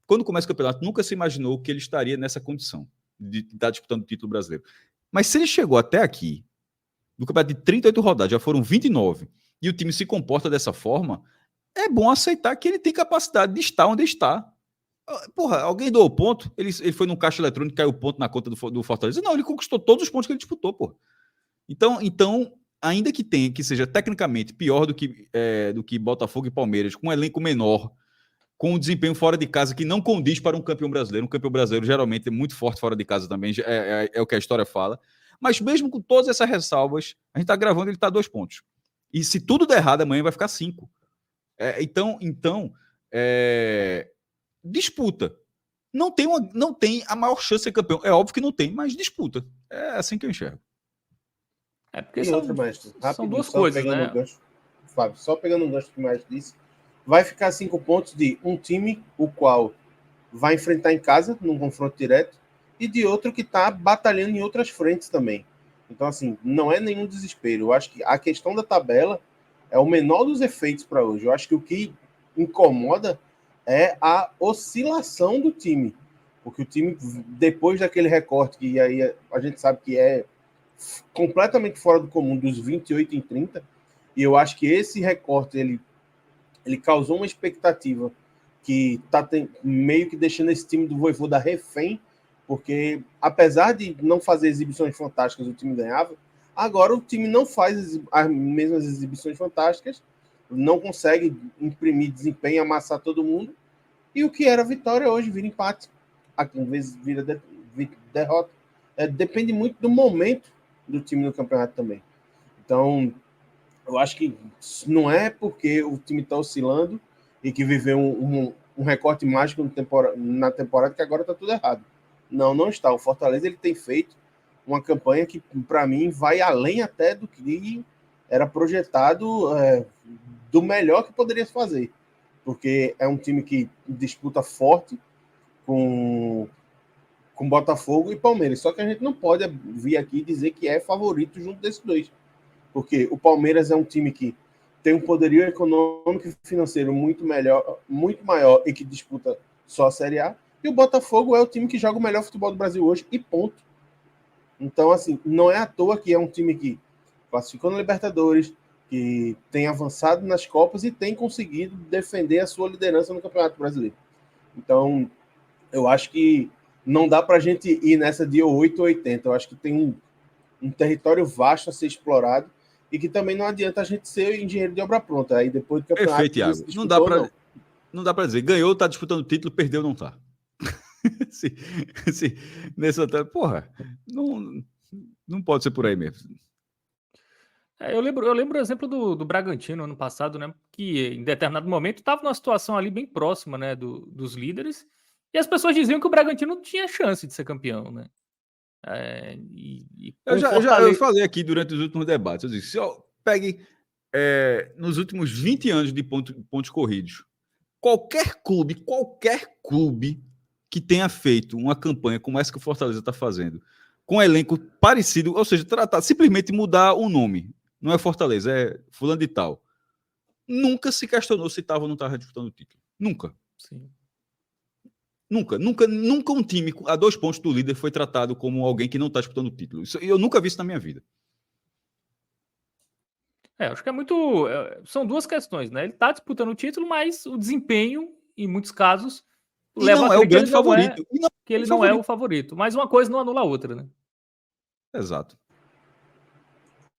quando começa o campeonato, nunca se imaginou que ele estaria nessa condição de estar disputando o título brasileiro. Mas se ele chegou até aqui, no campeonato de 38 rodadas, já foram 29, e o time se comporta dessa forma, é bom aceitar que ele tem capacidade de estar onde está. Porra, alguém doou ponto? Ele foi num caixa eletrônico e caiu ponto na conta do Fortaleza? Não, ele conquistou todos os pontos que ele disputou, porra. Então, ainda que seja tecnicamente pior do que Botafogo e Palmeiras, com um elenco menor, com um desempenho fora de casa que não condiz para um campeão brasileiro. Um campeão brasileiro geralmente é muito forte fora de casa também, é o que a história fala. Mas mesmo com todas essas ressalvas, a gente está gravando, ele está a 2 pontos. E se tudo der errado, amanhã vai ficar 5. Disputa. Não tem a maior chance de ser campeão. É óbvio que não tem, mas disputa. É assim que eu enxergo. Porque são 2 coisas, né? Fábio, só pegando um gancho que mais disse, vai ficar 5 pontos de um time o qual vai enfrentar em casa, num confronto direto, e de outro que está batalhando em outras frentes também. Então, assim, não é nenhum desespero. Eu acho que a questão da tabela é o menor dos efeitos para hoje. Eu acho que o que incomoda é a oscilação do time. Porque o time, depois daquele recorte, que aí a gente sabe que é completamente fora do comum, dos 28 em 30, e eu acho que esse recorte, ele causou uma expectativa que está meio que deixando esse time do Vojvoda refém, porque apesar de não fazer exibições fantásticas, o time ganhava. Agora o time não faz as mesmas exibições fantásticas, não consegue imprimir desempenho, amassar todo mundo, e o que era vitória hoje vira empate, às vezes vira derrota. Depende muito do momento do time no campeonato também. Então, eu acho que não é porque o time está oscilando e que viveu um recorte mágico na temporada que agora está tudo errado. Não está. O Fortaleza ele tem feito uma campanha que, para mim, vai além até do que era projetado, do melhor que poderia se fazer. Porque é um time que disputa forte com Botafogo e Palmeiras. Só que a gente não pode vir aqui dizer que é favorito junto desses dois. Porque o Palmeiras é um time que tem um poderio econômico e financeiro muito maior e que disputa só a Série A. E o Botafogo é o time que joga o melhor futebol do Brasil hoje e ponto. Então, assim, não é à toa que é um time que classificou na Libertadores, que tem avançado nas Copas e tem conseguido defender a sua liderança no Campeonato Brasileiro. Então, eu acho que não dá para a gente ir nessa de 8 ou 80. Eu acho que tem um território vasto a ser explorado e que também não adianta a gente ser engenheiro de obra pronta. Aí depois do campeonato... Perfeito, Thiago. Não dá para dizer. Ganhou, tá disputando o título, perdeu, não tá. Nessa... Porra, não pode ser por aí mesmo. Eu lembro o exemplo do Bragantino ano passado, né? Que em determinado momento estava numa situação ali bem próxima, né? Dos líderes. E as pessoas diziam que o Bragantino não tinha chance de ser campeão, né? Eu falei aqui durante os últimos debates. Eu disse: se eu pegue nos últimos 20 anos de pontos corridos, qualquer clube que tenha feito uma campanha como essa que o Fortaleza está fazendo, com um elenco parecido, ou seja, simplesmente mudar o nome. Não é Fortaleza, é fulano de tal. Nunca se questionou se estava ou não estava disputando o título. Nunca. Sim. Nunca um time a 2 pontos do líder foi tratado como alguém que não está disputando o título. Eu nunca vi isso na minha vida. Acho que é muito... São duas questões, né? Ele está disputando o título, mas o desempenho, em muitos casos, leva a crer o grande favorito. Que ele não é o favorito. Mas uma coisa não anula a outra, né? Exato.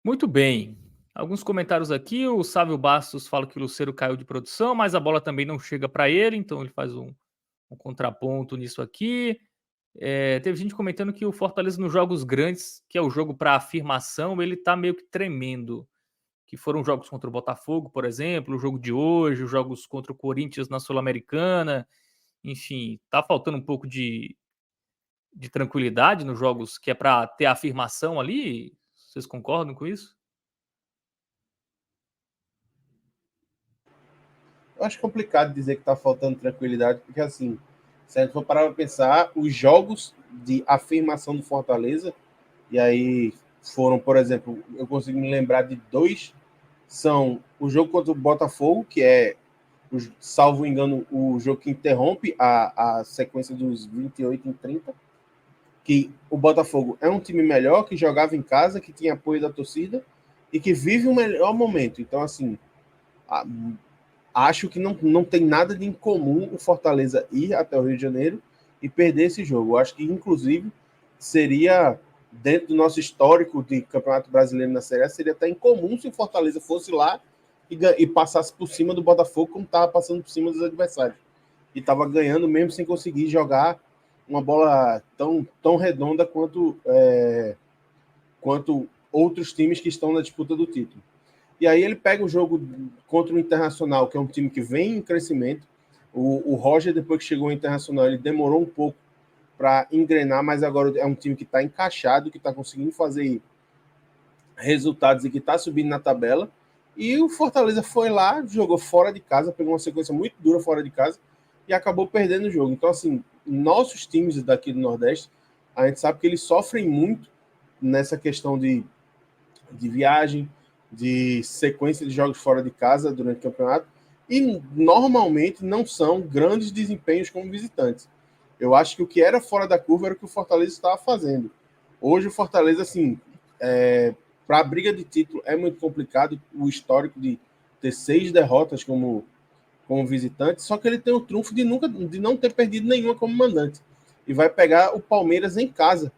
Muito bem. Alguns comentários aqui. O Sávio Bastos fala que o Lucero caiu de produção, mas a bola também não chega para ele, então ele faz um contraponto nisso aqui. Teve gente comentando que o Fortaleza nos jogos grandes, que é o jogo para afirmação, ele tá meio que tremendo. Que foram jogos contra o Botafogo, por exemplo, o jogo de hoje, os jogos contra o Corinthians na Sul-Americana. Enfim, tá faltando um pouco de tranquilidade nos jogos que é para ter afirmação ali. Vocês concordam com isso? Eu acho complicado dizer que está faltando tranquilidade, porque, assim, se a gente for parar para pensar, os jogos de afirmação do Fortaleza, e aí foram, por exemplo, eu consigo me lembrar de 2, são o jogo contra o Botafogo, que é, salvo engano, o jogo que interrompe a sequência dos 28 em 30, que o Botafogo é um time melhor, que jogava em casa, que tinha apoio da torcida e que vive o melhor momento. Então, assim, acho que não tem nada de incomum o Fortaleza ir até o Rio de Janeiro e perder esse jogo. Eu acho que, inclusive, seria, dentro do nosso histórico de Campeonato Brasileiro na Série A, seria até incomum se o Fortaleza fosse lá e passasse por cima do Botafogo, como estava passando por cima dos adversários. E estava ganhando mesmo sem conseguir jogar uma bola tão redonda quanto outros times que estão na disputa do título. E aí ele pega o jogo contra o Internacional, que é um time que vem em crescimento. O Roger, depois que chegou ao Internacional, ele demorou um pouco para engrenar, mas agora é um time que está encaixado, que está conseguindo fazer resultados e que está subindo na tabela. E o Fortaleza foi lá, jogou fora de casa, pegou uma sequência muito dura fora de casa e acabou perdendo o jogo. Então, assim, nossos times daqui do Nordeste, a gente sabe que eles sofrem muito nessa questão de viagem, de sequência de jogos fora de casa durante o campeonato, e normalmente não são grandes desempenhos como visitantes. Eu acho que o que era fora da curva era o que o Fortaleza estava fazendo. Hoje o Fortaleza, assim, para a briga de título é muito complicado, o histórico de ter 6 derrotas como visitante, só que ele tem o trunfo de não ter perdido nenhuma como mandante. E vai pegar o Palmeiras em casa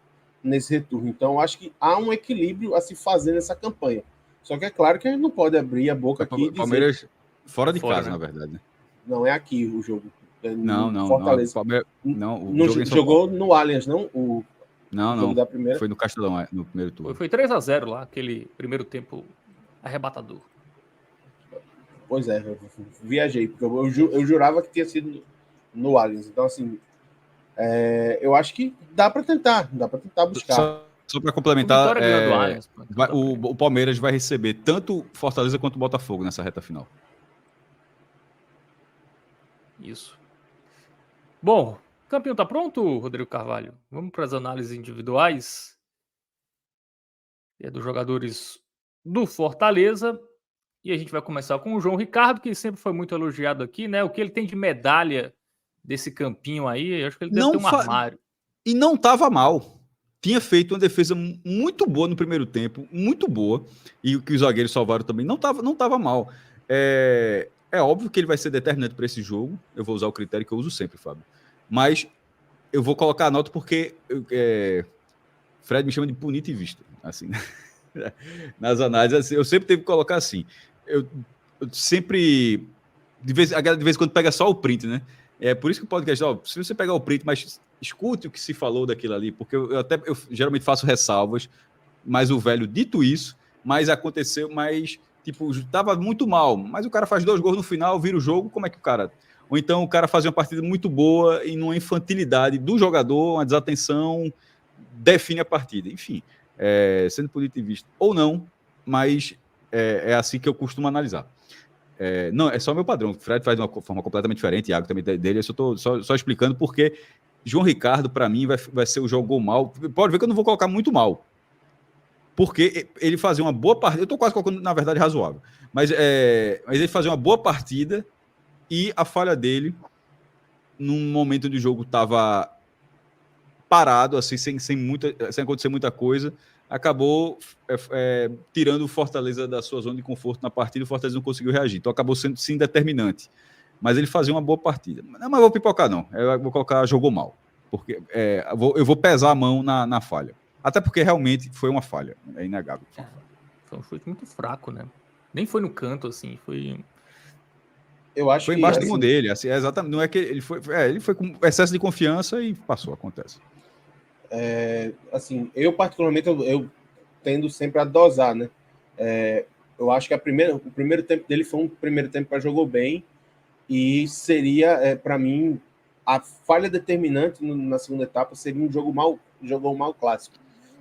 nesse retorno. Então, eu acho que há um equilíbrio a se fazer nessa campanha. Só que é claro que a gente não pode abrir a boca aqui e dizer... Palmeiras fora de casa, né? Na verdade. Né? Não é aqui o jogo. Não. Fortaleza. Palmeiras... Jogou no Allianz, não? Não. Da primeira. Foi no Castelão, no primeiro turno. Foi 3-0 lá, aquele primeiro tempo arrebatador. Pois é, eu viajei, porque eu jurava que tinha sido no Allianz. Então, assim, eu acho que dá para tentar buscar. Só para complementar, Vitória ganhou do Allianz, pô. o Palmeiras vai receber tanto Fortaleza quanto o Botafogo nessa reta final. Isso. Bom, o campeão tá pronto, Rodrigo Carvalho? Vamos para as análises individuais. É dos jogadores do Fortaleza. E a gente vai começar com o João Ricardo, que sempre foi muito elogiado aqui, né? O que ele tem de medalha desse campinho aí, eu acho que ele deve ter um armário. E não estava mal. Tinha feito uma defesa muito boa no primeiro tempo, muito boa, e o que os zagueiros salvaram também não tava mal. É óbvio que ele vai ser determinante para esse jogo, eu vou usar o critério que eu uso sempre, Fábio, mas eu vou colocar a nota porque Fred me chama de bonito e visto, assim, nas análises, assim, eu sempre tenho que colocar assim, eu sempre, de vez em quando pega só o print, né? É por isso que o podcast, se você pegar o print, mas escute o que se falou daquilo ali, porque eu geralmente faço ressalvas, mas o velho, dito isso, mas aconteceu, mas, tipo, tava muito mal, mas o cara faz 2 gols no final, vira o jogo, como é que o cara... Ou então o cara fazia uma partida muito boa e numa infantilidade do jogador, uma desatenção, define a partida. Enfim, sendo positivista ou não, mas é assim que eu costumo analisar. Não, é só meu padrão. O Fred faz de uma forma completamente diferente, Iago também dele. Eu só estou só explicando porque João Ricardo, para mim, vai ser o jogo mal. Pode ver que eu não vou colocar muito mal. Porque ele fazia uma boa partida. Eu estou quase colocando, na verdade, razoável. Mas ele fazia uma boa partida e a falha dele, num momento do jogo, estava parado, assim, sem acontecer muita coisa, acabou tirando o Fortaleza da sua zona de conforto na partida, o Fortaleza não conseguiu reagir, então acabou sendo sim determinante, mas ele fazia uma boa partida. Não, mas vou pipocar não, eu vou colocar jogou mal, porque eu vou pesar a mão na falha, até porque realmente foi uma falha, é inegável. Foi um chute muito fraco, né? Nem foi no canto, assim, foi... Eu acho foi que, embaixo do mão dele, assim, exatamente, não é que ele foi com excesso de confiança e passou, acontece. Assim, eu particularmente eu tendo sempre a dosar, né? Eu acho que o primeiro tempo dele foi um primeiro tempo que jogou bem e seria, para mim, a falha determinante na segunda etapa seria um jogo mal clássico.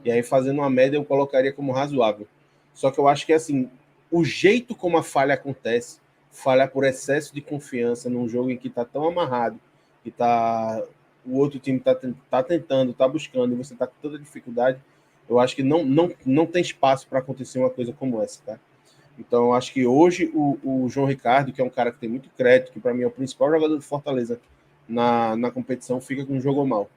E aí, fazendo uma média, eu colocaria como razoável. Só que eu acho que, assim, o jeito como a falha acontece, falha por excesso de confiança num jogo em que está tão amarrado, que o outro time tá tentando, tá buscando, e você tá com toda dificuldade, eu acho que não tem espaço para acontecer uma coisa como essa, tá? Então, eu acho que hoje o João Ricardo, que é um cara que tem muito crédito, que para mim é o principal jogador do Fortaleza na competição, fica com jogou mal.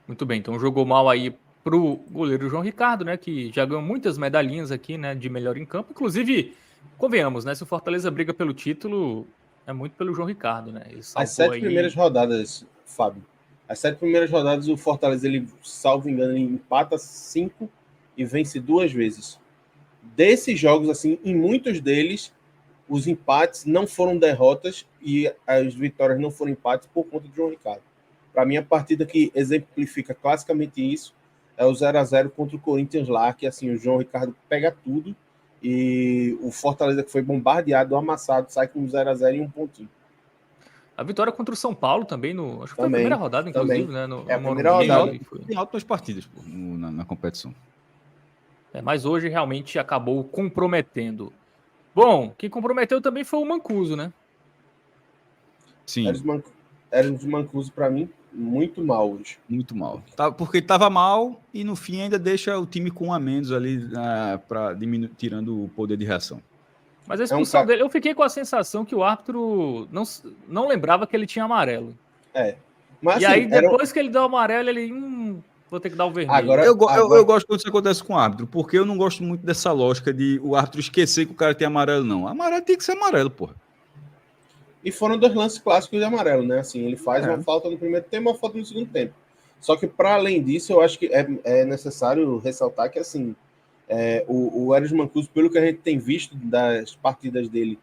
Muito bem, então jogou mal aí pro goleiro João Ricardo, né, que já ganhou muitas medalhinhas aqui, né, de melhor em campo. Inclusive, convenhamos, né, se o Fortaleza briga pelo título, é muito pelo João Ricardo, né? Ele As 7 primeiras rodadas, Fábio, as 7 primeiras rodadas, o Fortaleza, ele, salvo engano, ele empata 5 e vence 2 vezes. Desses jogos, assim, em muitos deles, os empates não foram derrotas e as vitórias não foram empates por conta do João Ricardo. Para mim, a partida que exemplifica classicamente isso é o 0-0 contra o Corinthians lá, que assim, o João Ricardo pega tudo e o Fortaleza, que foi bombardeado, amassado, sai com 0-0 e um pontinho. A vitória contra o São Paulo também, acho que foi a primeira rodada, inclusive, né? A primeira rodada. Tem altas partidas na competição. Mas hoje realmente acabou comprometendo. Bom, quem comprometeu também foi o Mancuso, né? Sim. Eros Mancuso, para mim, muito mal hoje. Muito mal. Porque estava mal e no fim ainda deixa o time com um a menos ali tirando o poder de reação. Mas a expulsão dele, eu fiquei com a sensação que o árbitro não lembrava que ele tinha amarelo. Mas, e assim, aí depois que ele deu o amarelo, ele vou ter que dar o vermelho. Agora, eu gosto quando isso acontece com o árbitro, porque eu não gosto muito dessa lógica de o árbitro esquecer que o cara tem amarelo, não. Amarelo tem que ser amarelo, porra. E foram 2 lances clássicos de amarelo, né? Assim, ele faz uma falta no primeiro tempo e uma falta no segundo tempo. Só que, para além disso, eu acho que é necessário ressaltar que, assim, o Eros Mancuso, pelo que a gente tem visto das partidas dele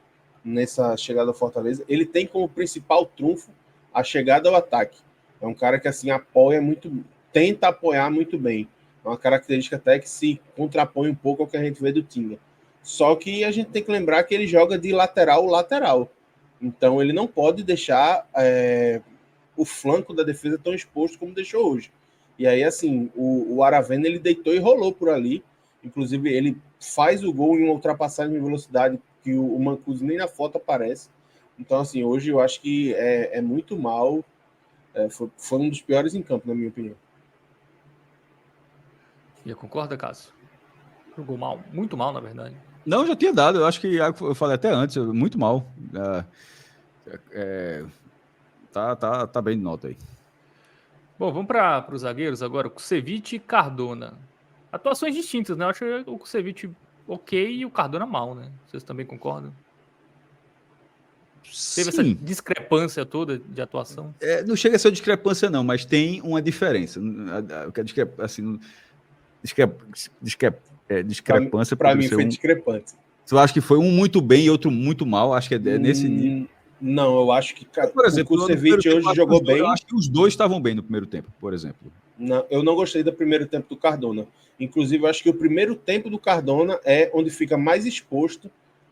nessa chegada ao Fortaleza, ele tem como principal trunfo a chegada ao ataque. É um cara que, assim, tenta apoiar muito bem. É uma característica até que se contrapõe um pouco ao que a gente vê do Tinga. Só que a gente tem que lembrar que ele joga de lateral. Então, ele não pode deixar o flanco da defesa tão exposto como deixou hoje. E aí, assim, o Aravena, ele deitou e rolou por ali. Inclusive, ele faz o gol em uma ultrapassagem de velocidade que o Mancuso nem na foto aparece. Então, assim, hoje eu acho que é muito mal. Foi um dos piores em campo, na minha opinião. E concorda, Cássio? Jogou mal, muito mal, na verdade. Não, já tinha dado. Eu acho que eu falei até antes, muito mal. Tá bem de nota aí. Bom, vamos para os zagueiros agora. Kusevich e Cardona. Atuações distintas, né? Eu acho o Kusevich ok e o Cardona mal, né? Vocês também concordam? Teve essa Sim. discrepância toda de atuação? Não chega a ser discrepância, não, mas tem uma diferença. Discrepância para mim foi discrepante. Tu acha que foi um muito bem e outro muito mal? Acho que é nesse nível. Não, eu acho que por exemplo, o Kusevich hoje jogou bem. Eu acho que os dois estavam bem no primeiro tempo, por exemplo. Não, eu não gostei do primeiro tempo do Cardona. Inclusive, eu acho que o primeiro tempo do Cardona é onde fica mais exposto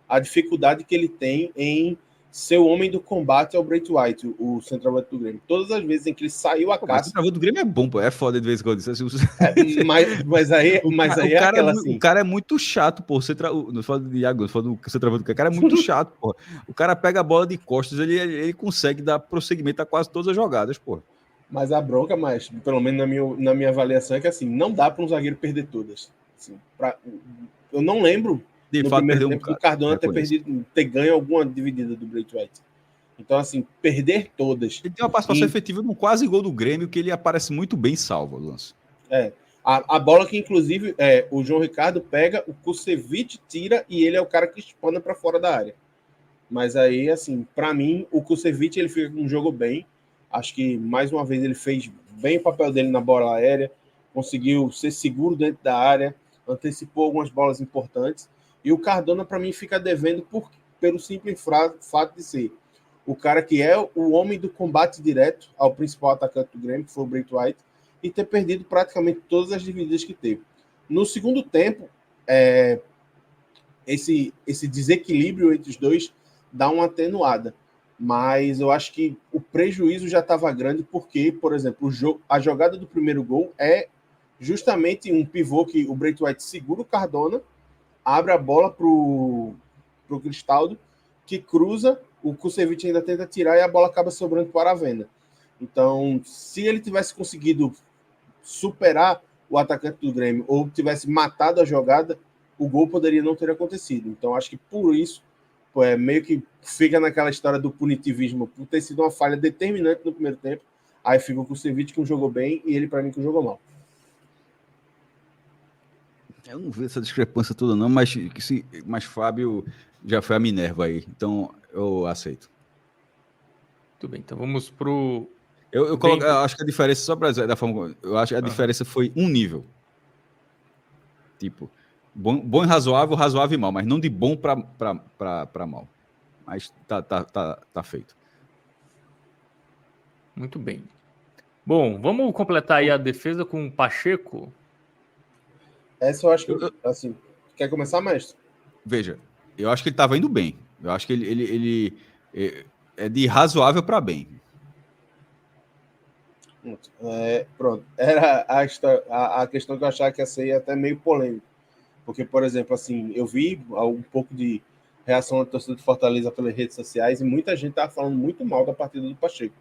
a dificuldade que ele tem em ser o homem do combate ao Brait White, o centroavante do Grêmio. Todas as vezes em que ele saiu a caça... O centroavante do Grêmio é bom, pô. É foda de vez em quando. Mas aí é aquela assim... O cara é muito chato, pô. Não falo de Iago, não falo do centroavante do cara. O cara é muito chato, pô. O cara pega a bola de costas, ele consegue dar prosseguimento a quase todas as jogadas, pô. Mas a bronca, pelo menos na minha avaliação, é que assim, não dá para um zagueiro perder todas. Assim, eu não lembro de no fato, primeiro tempo do Cardona ter ganho alguma dividida do Brait White. Então, assim, perder todas. Ele tem uma participação efetiva num quase gol do Grêmio, que ele aparece muito bem salvo, o lance. A bola que, inclusive, o João Ricardo pega, o Kusevich tira e ele é o cara que espana para fora da área. Mas aí, assim, para mim, o Kusevich, ele fica com um jogo bem. Acho que, mais uma vez, ele fez bem o papel dele na bola aérea, conseguiu ser seguro dentro da área, antecipou algumas bolas importantes. E o Cardona, para mim, fica devendo pelo simples fato de ser o cara que é o homem do combate direto ao principal atacante do Grêmio, que foi o Brait White, e ter perdido praticamente todas as divididas que teve. No segundo tempo, esse desequilíbrio entre os dois dá uma atenuada. Mas eu acho que o prejuízo já estava grande porque, por exemplo, a jogada do primeiro gol é justamente um pivô que o Brait White segura o Cardona, abre a bola para o Cristaldo, que cruza, o Kusevich ainda tenta tirar e a bola acaba sobrando para a Aravena. Então, se ele tivesse conseguido superar o atacante do Grêmio ou tivesse matado a jogada, o gol poderia não ter acontecido. Então, acho que por isso, meio que fica naquela história do punitivismo, por ter sido uma falha determinante no primeiro tempo, aí fica o Kusevich que jogou bem e ele, para mim, que jogou mal. Eu não vejo essa discrepância toda não, mas Fábio já foi a Minerva aí, então eu aceito. Muito bem, então vamos pro... Eu acho que a diferença, só para da forma, eu acho que a diferença foi um nível. Tipo, bom e razoável, razoável e mal, mas não de bom para mal. Mas tá feito. Muito bem. Bom, vamos completar aí a defesa com o Pacheco. Essa eu acho que, assim, quer começar, mestre? Veja, eu acho que ele estava indo bem. Eu acho que ele é de razoável para bem. Pronto. Era a questão que eu achava que ia ser até meio polêmica. Porque, por exemplo, assim, eu vi um pouco de reação da torcida do Fortaleza pelas redes sociais e muita gente estava falando muito mal da partida do Pacheco.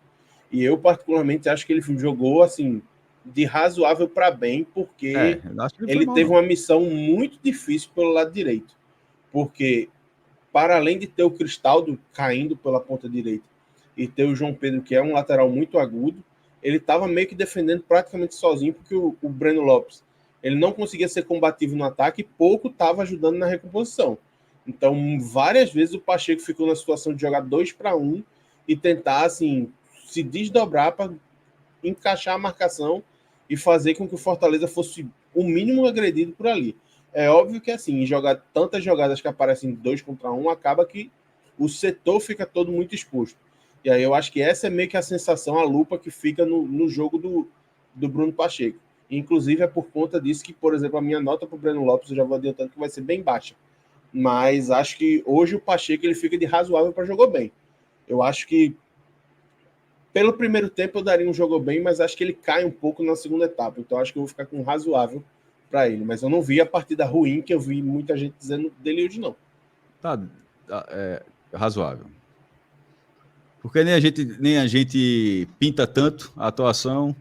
E eu, particularmente, acho que ele jogou, assim, de razoável para bem, porque ele teve uma missão muito difícil pelo lado direito. Porque, para além de ter o Cristaldo caindo pela ponta direita e ter o João Pedro, que é um lateral muito agudo, ele estava meio que defendendo praticamente sozinho, porque o Breno Lopes ele não conseguia ser combativo no ataque e pouco estava ajudando na recomposição. Então, várias vezes o Pacheco ficou na situação de jogar 2-1 e tentar, assim, se desdobrar para encaixar a marcação e fazer com que o Fortaleza fosse o mínimo agredido por ali. É óbvio que, assim, jogar tantas jogadas que aparecem 2-1, acaba que o setor fica todo muito exposto. E aí eu acho que essa é meio que a sensação, a lupa que fica no jogo do Bruno Pacheco. Inclusive é por conta disso que, por exemplo, a minha nota para o Breno Lopes, eu já vou adiantando que vai ser bem baixa. Mas acho que hoje o Pacheco ele fica de razoável para jogar bem. Eu acho que Pelo primeiro tempo eu daria um jogo bem, mas acho que ele cai um pouco na segunda etapa. Então acho que eu vou ficar com um razoável para ele. Mas eu não vi a partida ruim que eu vi muita gente dizendo dele hoje, não. Tá, razoável. Porque nem a gente pinta tanto a atuação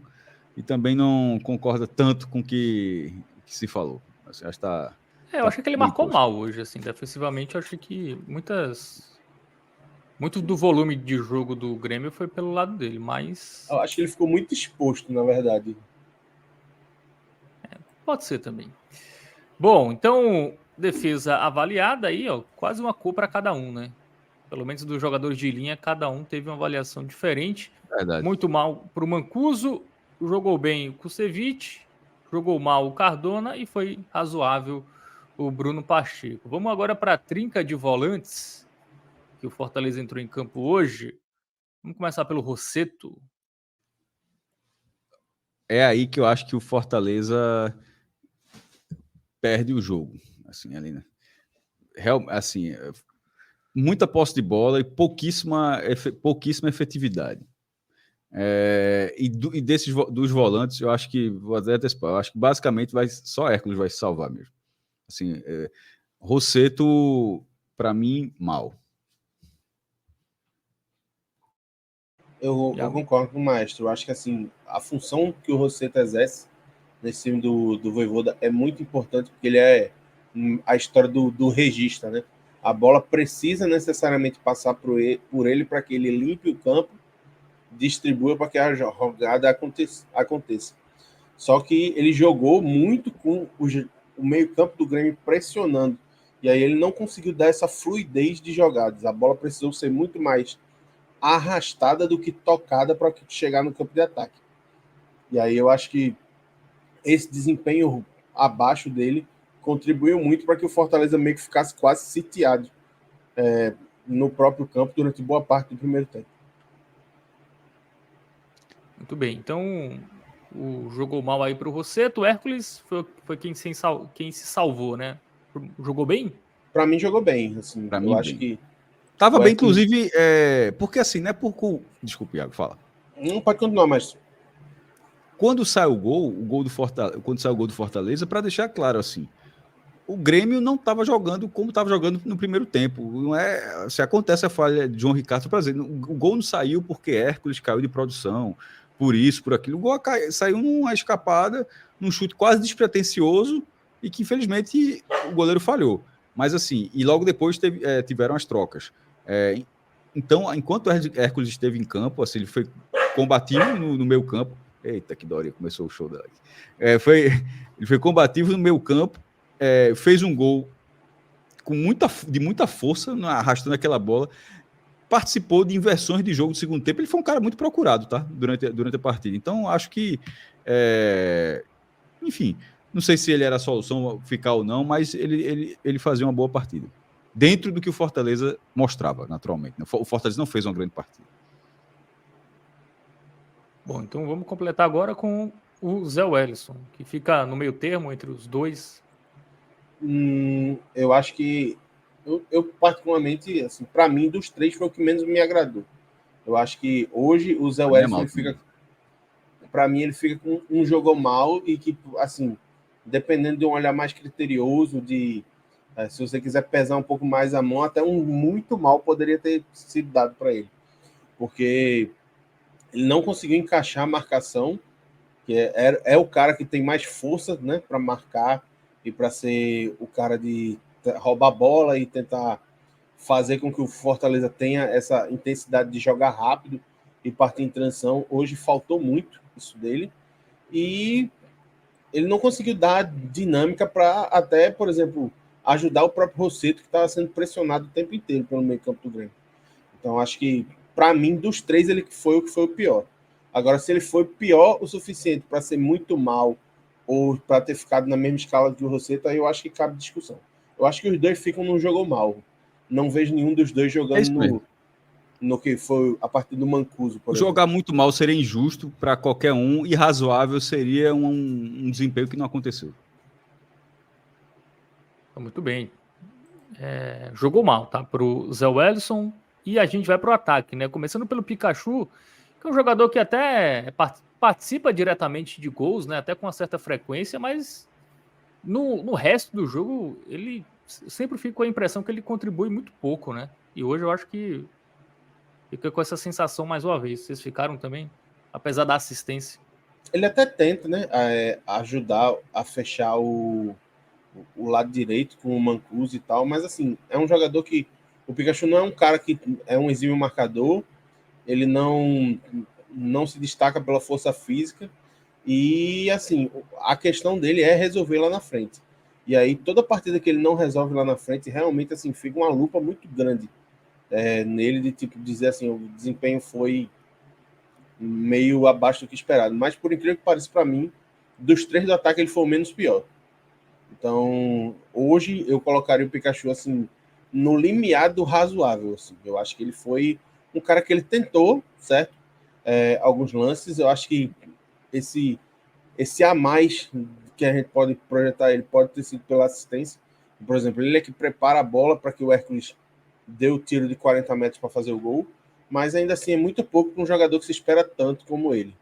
e também não concorda tanto com o que se falou. Assim, acho que eu achei que ele marcou posto. mal hoje, assim, defensivamente. Eu achei que muito do volume de jogo do Grêmio foi pelo lado dele, mas Eu acho que ele ficou muito exposto, na verdade. pode ser também. Bom, então, defesa avaliada aí, ó, quase uma cor para cada um, né? Pelo menos dos jogadores de linha, cada um teve uma avaliação diferente. Verdade. Muito mal para o Mancuso, jogou bem o Kusevich, jogou mal o Cardona e foi razoável o Bruno Pacheco. Vamos agora para a trinca de volantes, que o Fortaleza entrou em campo hoje. Vamos começar pelo Rossetto. É aí que eu acho que o Fortaleza perde o jogo. Assim, ali, né? Assim, muita posse de bola e pouquíssima efetividade. E dos volantes, eu acho que vou até antecipar, eu acho que basicamente só Hércules vai se salvar mesmo. Assim, Rossetto, para mim, mal. Eu concordo com o Maestro. Eu acho que assim, a função que o Rossetto exerce nesse time do Vojvoda é muito importante, porque ele é a história do regista, né? A bola precisa necessariamente passar por ele para que ele limpe o campo, distribua para que a jogada aconteça. Só que ele jogou muito com o meio-campo do Grêmio pressionando. E aí ele não conseguiu dar essa fluidez de jogadas. A bola precisou ser muito mais arrastada do que tocada para chegar no campo de ataque. E aí eu acho que esse desempenho abaixo dele contribuiu muito para que o Fortaleza meio que ficasse quase sitiado no próprio campo durante boa parte do primeiro tempo. Muito bem, então jogou mal aí para o Rossetto. O Hércules foi quem se salvou, né? Jogou bem? Para mim jogou bem, assim. Pra eu mim, acho bem. que Tava bem, Hércules... inclusive, porque assim, não é por... Desculpe, Iago, fala. Não pode continuar, mas quando sai o gol do Fortaleza, quando sai o gol do Fortaleza, para deixar claro assim, o Grêmio não estava jogando como estava jogando no primeiro tempo. Não é, se acontece a falha de João Ricardo, para dizer, o gol não saiu porque Hércules caiu de produção, por isso, por aquilo. O gol saiu numa escapada, num chute quase despretensioso e que infelizmente o goleiro falhou. Mas assim, e logo depois tiveram as trocas. Então, enquanto o Hércules esteve em campo, assim, ele foi combativo no meio campo. Eita, que Doria, começou o show dela. Ele foi combativo no meio campo, fez um gol de muita força, arrastando aquela bola, participou de inversões de jogo do segundo tempo. Ele foi um cara muito procurado, tá? Durante a partida. Então, acho que, enfim, não sei se ele era a solução ficar ou não, mas ele fazia uma boa partida. Dentro do que o Fortaleza mostrava, naturalmente. O Fortaleza não fez uma grande partida. Bom, então vamos completar agora com o Zé Wellison, que fica no meio termo entre os dois. Eu acho que eu particularmente, assim, para mim, dos três foi o que menos me agradou. Eu acho que hoje o Zé Wellison para mim ele fica com um jogo mal e que, assim, dependendo de um olhar mais criterioso, se você quiser pesar um pouco mais a mão, até um muito mal poderia ter sido dado para ele, porque ele não conseguiu encaixar a marcação, que é o cara que tem mais força, né, para marcar e para ser o cara de roubar a bola e tentar fazer com que o Fortaleza tenha essa intensidade de jogar rápido e partir em transição. Hoje faltou muito isso dele e ele não conseguiu dar dinâmica para até, por exemplo, ajudar o próprio Rossetto, que estava sendo pressionado o tempo inteiro pelo meio campo do Grêmio. Então, acho que, para mim, dos três, ele foi o que foi o pior. Agora, se ele foi pior o suficiente para ser muito mal ou para ter ficado na mesma escala que o Rossetto, aí eu acho que cabe discussão. Eu acho que os dois ficam num jogo mal. Não vejo nenhum dos dois jogando no que foi a partir do Mancuso, por Jogar exemplo. muito mal seria injusto para qualquer um e razoável seria um desempenho que não aconteceu. Muito bem. Jogou mal, tá? Pro Zé Wellison. E a gente vai pro ataque, né? Começando pelo Pikachu. que é um jogador que até participa diretamente de gols, né? Até com uma certa frequência, mas no resto do jogo, ele sempre fica com a impressão que ele contribui muito pouco, né? E hoje eu acho que fica com essa sensação mais uma vez. Vocês ficaram também? Apesar da assistência. Ele até tenta, né, ajudar a fechar o lado direito com o Mancuso e tal, mas assim, é um jogador que o Pikachu não é um cara que é um exímio marcador, ele não se destaca pela força física e assim, a questão dele é resolver lá na frente. E aí toda partida que ele não resolve lá na frente, realmente assim, fica uma lupa muito grande nele de tipo dizer assim, o desempenho foi meio abaixo do que esperado, mas por incrível que pareça para mim, dos três do ataque ele foi o menos pior. Então, hoje eu colocaria o Pikachu assim no limiar do razoável. Assim. Eu acho que ele foi um cara que ele tentou, certo? Alguns lances. Eu acho que esse a mais que a gente pode projetar ele pode ter sido pela assistência. Por exemplo, ele é que prepara a bola para que o Hércules dê o tiro de 40 metros para fazer o gol. Mas ainda assim é muito pouco para um jogador que se espera tanto como ele.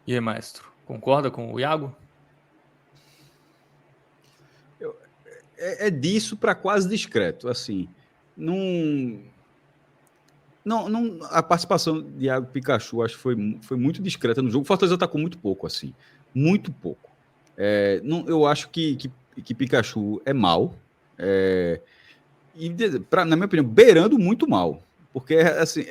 E aí, maestro? Concorda com o Iago? É disso para quase discreto, assim. Não, a participação de Iago Pikachu acho que foi muito discreta no jogo. O Fortaleza atacou muito pouco, assim. Muito pouco. Eu acho que Pikachu é mal. E, na minha opinião, beirando muito mal. Porque assim,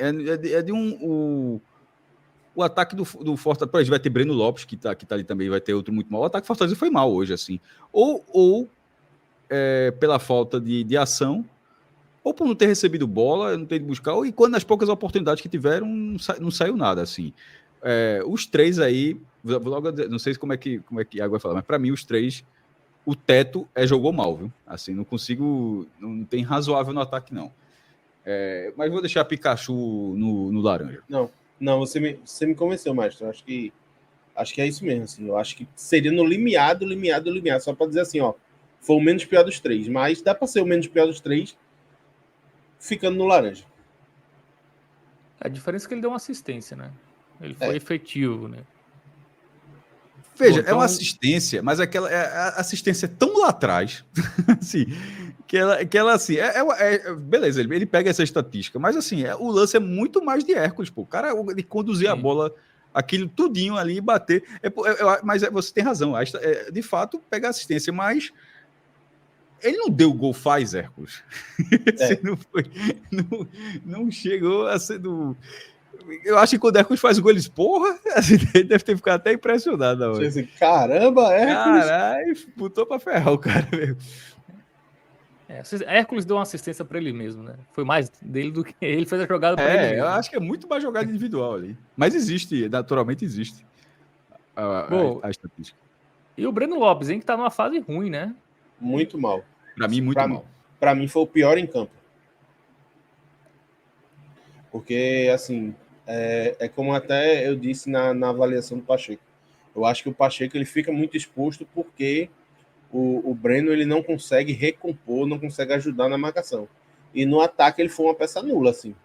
o ataque do Fortaleza. Por exemplo, vai ter Breno Lopes, que tá ali também, vai ter outro muito mal. O ataque do Fortaleza foi mal hoje, assim. Ou pela falta de ação, ou por não ter recebido bola, não ter ido buscar, e quando nas poucas oportunidades que tiveram, não saiu nada, assim. Os três aí, logo, não sei como é que Iago vai falar, mas para mim os três, o teto jogou mal, viu? Assim, não consigo, não tem razoável no ataque, não. Mas vou deixar Pikachu no laranja. Não, você me convenceu, Maestro. Acho que é isso mesmo, assim. Eu acho que seria no limiar, só para dizer assim, ó, foi o menos pior dos três, mas dá para ser o menos pior dos três ficando no laranja. A diferença é que ele deu uma assistência, né? Ele foi efetivo, né? Veja, é uma assistência, mas a assistência é tão lá atrás, assim, que ela assim, beleza, ele pega essa estatística, mas assim, o lance é muito mais de Hércules, pô. O cara de conduzir a bola, aquilo tudinho ali e bater. Mas você tem razão, de fato, pega a assistência, mas ele não deu gol faz, Hércules. Não chegou a ser do... Eu acho que quando o Hércules faz o gol, eles, porra, assim, ele deve ter ficado até impressionado na hora. Assim, caramba, Hércules! Caralho, botou pra ferrar o cara mesmo. Hércules deu uma assistência pra ele mesmo, né? Foi mais dele do que ele fez a jogada pra ele mesmo. Eu acho que é muito mais jogada individual ali. Mas existe, naturalmente existe a estatística. E o Breno Lopes, hein, que tá numa fase ruim, né? Muito mal. Pra mim, muito mal. Pra mim foi o pior em campo. Porque, assim, como até eu disse na avaliação do Pacheco. Eu acho que o Pacheco ele fica muito exposto porque o Breno ele não consegue recompor, não consegue ajudar na marcação. E no ataque ele foi uma peça nula, assim.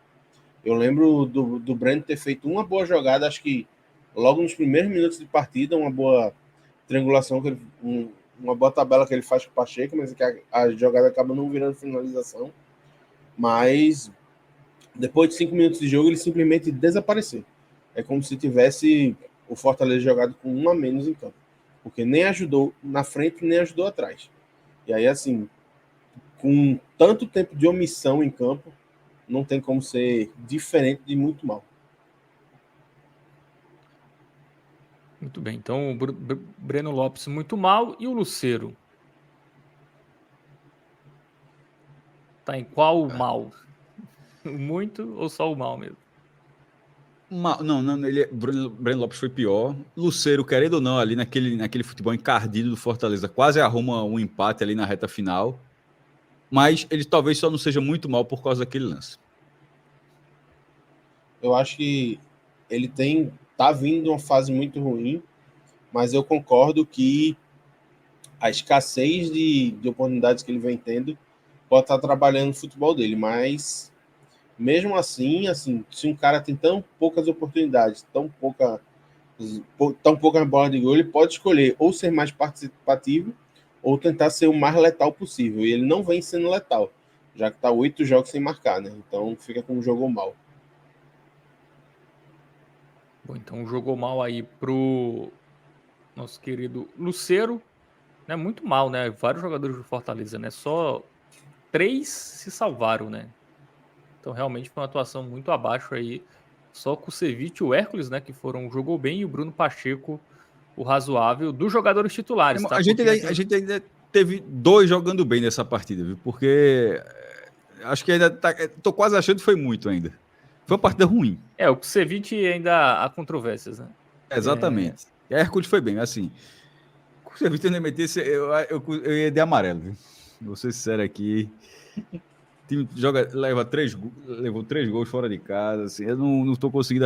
Eu lembro do Breno ter feito uma boa jogada, acho que logo nos primeiros minutos de partida, uma boa triangulação, uma boa tabela que ele faz com o Pacheco, mas que a jogada acaba não virando finalização. Mas depois de 5 minutos de jogo, ele simplesmente desapareceu. É como se tivesse o Fortaleza jogado com um a menos em campo. Porque nem ajudou na frente, nem ajudou atrás. E aí, assim, com tanto tempo de omissão em campo, não tem como ser diferente de muito mal. Muito bem. Então, o Breno Lopes muito mal. E o Lucero? Tá em qual mal? Muito ou só o mal mesmo? Não, Breno Lopes foi pior. Lucero, querendo ou não, ali naquele futebol encardido do Fortaleza, quase arruma um empate ali na reta final. Mas ele talvez só não seja muito mal por causa daquele lance. Eu acho que ele tá vindo de uma fase muito ruim, mas eu concordo que a escassez de oportunidades que ele vem tendo pode estar trabalhando no futebol dele, mas Mesmo assim, se um cara tem tão poucas oportunidades, tão pouca bola de gol, ele pode escolher ou ser mais participativo ou tentar ser o mais letal possível. E ele não vem sendo letal, já que está 8 jogos sem marcar, né? Então fica como jogou mal. Bom, então jogou mal aí pro nosso querido Lucero, né? Muito mal, né? Vários jogadores do Fortaleza, né? Só 3 se salvaram, né? Então realmente foi uma atuação muito abaixo aí. Só com o Ceviche e o Hércules, né? Que jogou bem, e o Bruno Pacheco, o razoável dos jogadores titulares, tá? A gente ainda teve 2 jogando bem nessa partida, viu? Porque acho que ainda tô quase achando que foi muito ainda. Foi uma partida ruim. O Kusevich ainda há controvérsias, né? Exatamente. Hércules foi bem, assim. O Kusevich ainda metesse, eu ia de amarelo, viu? Vou ser sincero aqui. O time levou 3 gols fora de casa. Assim, eu não tô conseguindo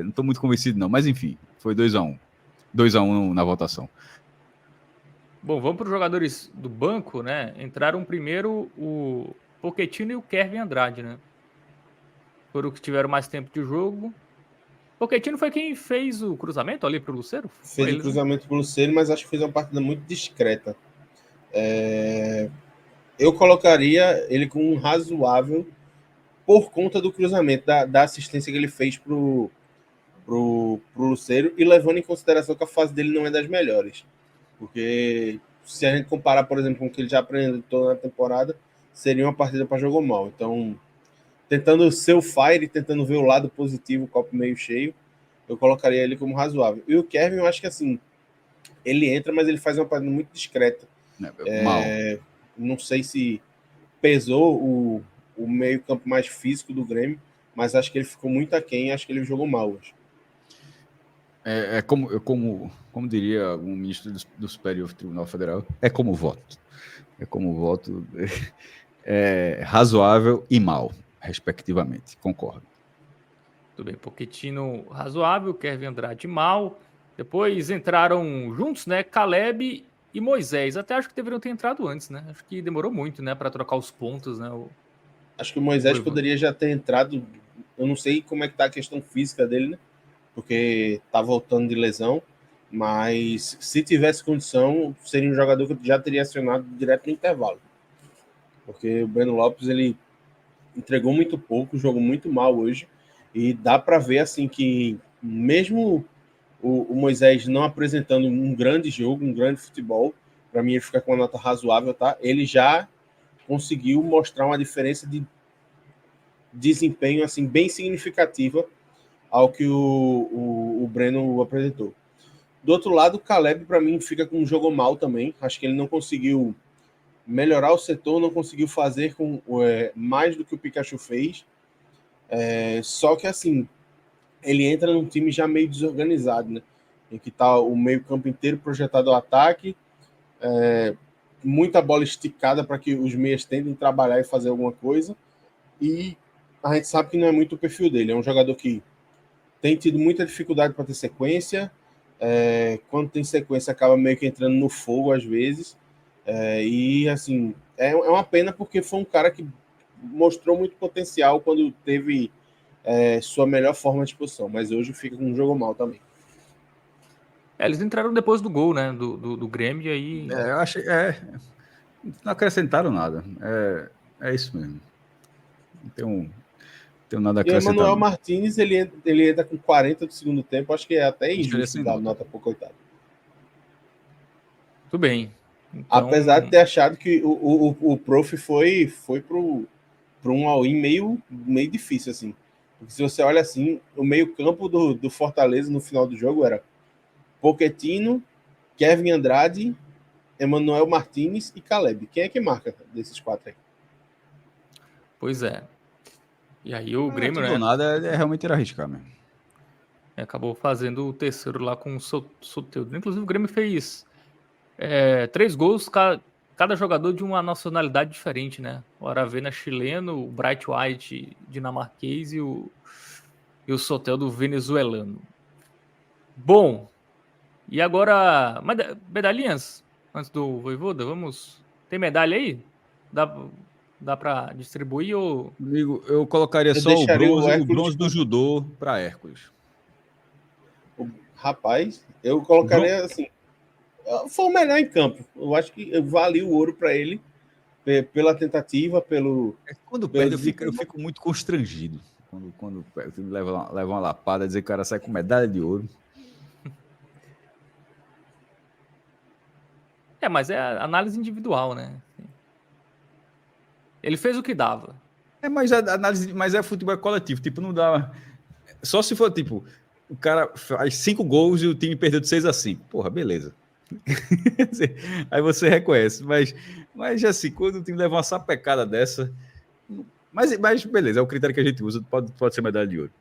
não tô muito convencido, não. Mas enfim, foi 2-1. 2-1 na votação. Bom, vamos para os jogadores do banco, né? Entraram primeiro o Pochettino e o Kevin Andrade, né? Foram que tiveram mais tempo de jogo. Pochettino foi quem fez o cruzamento ali para o Lucero? Fez o cruzamento para o Lucero, mas acho que fez uma partida muito discreta. Eu colocaria ele com um razoável por conta do cruzamento, da assistência que ele fez pro Lucero, e levando em consideração que a fase dele não é das melhores. Porque se a gente comparar, por exemplo, com o que ele já apresentou na temporada, seria uma partida para jogo mal. Então, tentando ser o Fire, tentando ver o lado positivo, o copo meio cheio, eu colocaria ele como razoável. E o Kevin, eu acho que assim, ele entra, mas ele faz uma partida muito discreta. Mal. Não sei se pesou o meio campo mais físico do Grêmio, mas acho que ele ficou muito aquém, acho que ele jogou mal hoje. Como diria um ministro do Superior Tribunal Federal, é como voto. É como voto razoável e mal, respectivamente. Concordo. Tudo bem, Pochettino razoável, Kevin Andrade mal. Depois entraram juntos, né? Caleb e Moisés. Até acho que deveriam ter entrado antes, né? Acho que demorou muito, né? Para trocar os pontos, né? Acho que o Moisés poderia já ter entrado. Eu não sei como é que tá a questão física dele, né? Porque tá voltando de lesão. Mas se tivesse condição, seria um jogador que já teria acionado direto no intervalo. Porque o Breno Lopes, ele entregou muito pouco, jogou muito mal hoje. E dá para ver, assim, que mesmo o Moisés não apresentando um grande jogo, um grande futebol, para mim ele fica com uma nota razoável, tá? Ele já conseguiu mostrar uma diferença de desempenho, assim, bem significativa ao que o Breno apresentou. Do outro lado, o Caleb, para mim, fica com um jogo mal também. Acho que ele não conseguiu melhorar o setor, não conseguiu fazer mais do que o Pikachu fez. Só que, assim, ele entra num time já meio desorganizado, né? Em que tá o meio campo inteiro projetado ao ataque, muita bola esticada para que os meias tentem trabalhar e fazer alguma coisa. E a gente sabe que não é muito o perfil dele. É um jogador que tem tido muita dificuldade para ter sequência. Quando tem sequência, acaba meio que entrando no fogo às vezes. E, assim, é uma pena porque foi um cara que mostrou muito potencial quando teve sua melhor forma de posição. Mas hoje fica com um jogo mal também. Eles entraram depois do gol, né? Do Grêmio, e aí. Eu achei. Não acrescentaram nada. É isso mesmo. Não tenho nada a E o acrescentar. Emmanuel Martinez, ele entra com 40 do segundo tempo. Acho que é até injusto dar nota pro coitado. Tudo bem. Então... Apesar de ter achado que o Prof foi para um all-in meio difícil, assim. Porque se você olha assim, o meio-campo do Fortaleza no final do jogo era Pochettino, Kevin Andrade, Emmanuel Martinez e Caleb. Quem é que marca desses 4 aí? Pois é. E aí o Grêmio, né? Nada, realmente era arriscar mesmo. Acabou fazendo o terceiro lá com o Soteldo. Inclusive o Grêmio fez 3 gols, cada jogador de uma nacionalidade diferente, né? O Aravena chileno, o Bright White dinamarquês e o Soteldo venezuelano. Bom, e agora, medalhinhas antes do Voivoda, vamos... Tem medalha aí? Dá para distribuir ou... Amigo, eu colocaria Eu só o deixaria o bronze, o Hércules bronze do judô para Hércules. Rapaz, eu Bron- colocaria assim. Foi o melhor em campo. Eu acho que vale o ouro para ele pela tentativa, Quando pelo perde, eu fico muito constrangido. Quando o time leva uma lapada, dizer que o cara sai com medalha de ouro. Mas é análise individual, né? Ele fez o que dava. Mas a análise, mas é futebol coletivo. Tipo, não dá. Só se for, tipo, o cara faz 5 gols e o time perdeu de 6-5. Porra, beleza. Aí você reconhece. Mas assim, quando o time leva uma sapecada dessa. Mas beleza, é o critério que a gente usa. Pode ser medalha de ouro.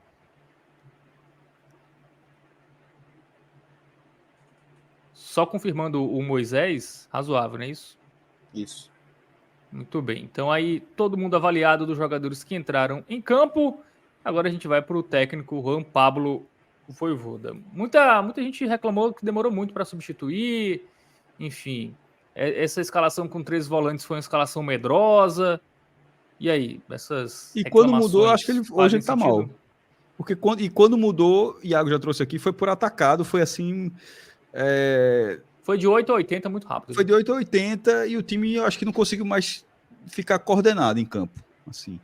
Só confirmando o Moisés, razoável, não é isso? Isso. Muito bem. Então aí todo mundo avaliado dos jogadores que entraram em campo. Agora a gente vai para o técnico Juan Pablo Vojvoda. Muita gente reclamou que demorou muito para substituir. Enfim, essa escalação com 3 volantes foi uma escalação medrosa. E aí, essas E quando mudou, eu acho que reclamações hoje fazem ele tá sentido? mal. Porque quando mudou, Iago já trouxe aqui, foi por atacado, foi assim. Foi de 8 a 80 muito rápido. Foi de 8 a 80 e o time eu acho que não conseguiu mais ficar coordenado em campo. Assim,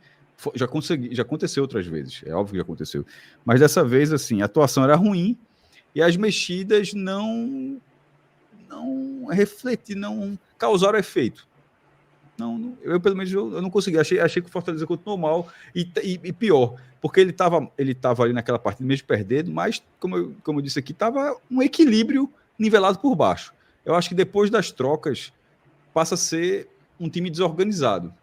já aconteceu outras vezes, é óbvio que já aconteceu. Mas dessa vez, assim, a atuação era ruim e as mexidas não não causaram efeito. Eu pelo menos eu não consegui. Achei que o Fortaleza continuou mal e pior, porque ele tava ali naquela partida mesmo perdendo, mas como eu disse aqui, tava um equilíbrio nivelado por baixo. Eu acho que depois das trocas passa a ser um time desorganizado.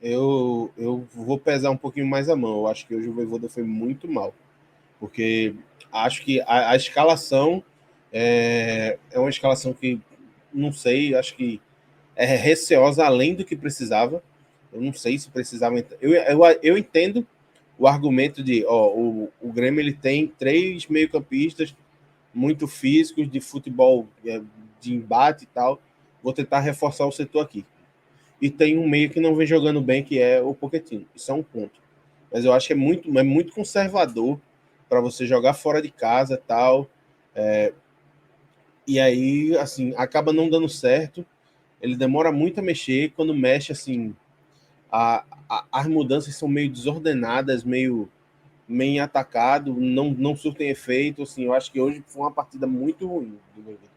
Eu vou pesar um pouquinho mais a mão. Eu acho que hoje o Vojvoda foi muito mal. Porque acho que a escalação é uma escalação que, não sei, acho que é receosa além do que precisava. Eu não sei se precisava. Eu entendo o argumento de o Grêmio ele tem 3 meio-campistas muito físicos, de futebol, de embate e tal. Vou tentar reforçar o setor aqui. E tem um meio que não vem jogando bem, que é o Pochettino. Isso é um ponto. Mas eu acho que é muito conservador para você jogar fora de casa e tal. E aí, assim, acaba não dando certo. Ele demora muito a mexer. Quando mexe, assim, as mudanças são meio desordenadas, meio atacado, não surtem efeito. Assim, eu acho que hoje foi uma partida muito ruim do Vojvoda.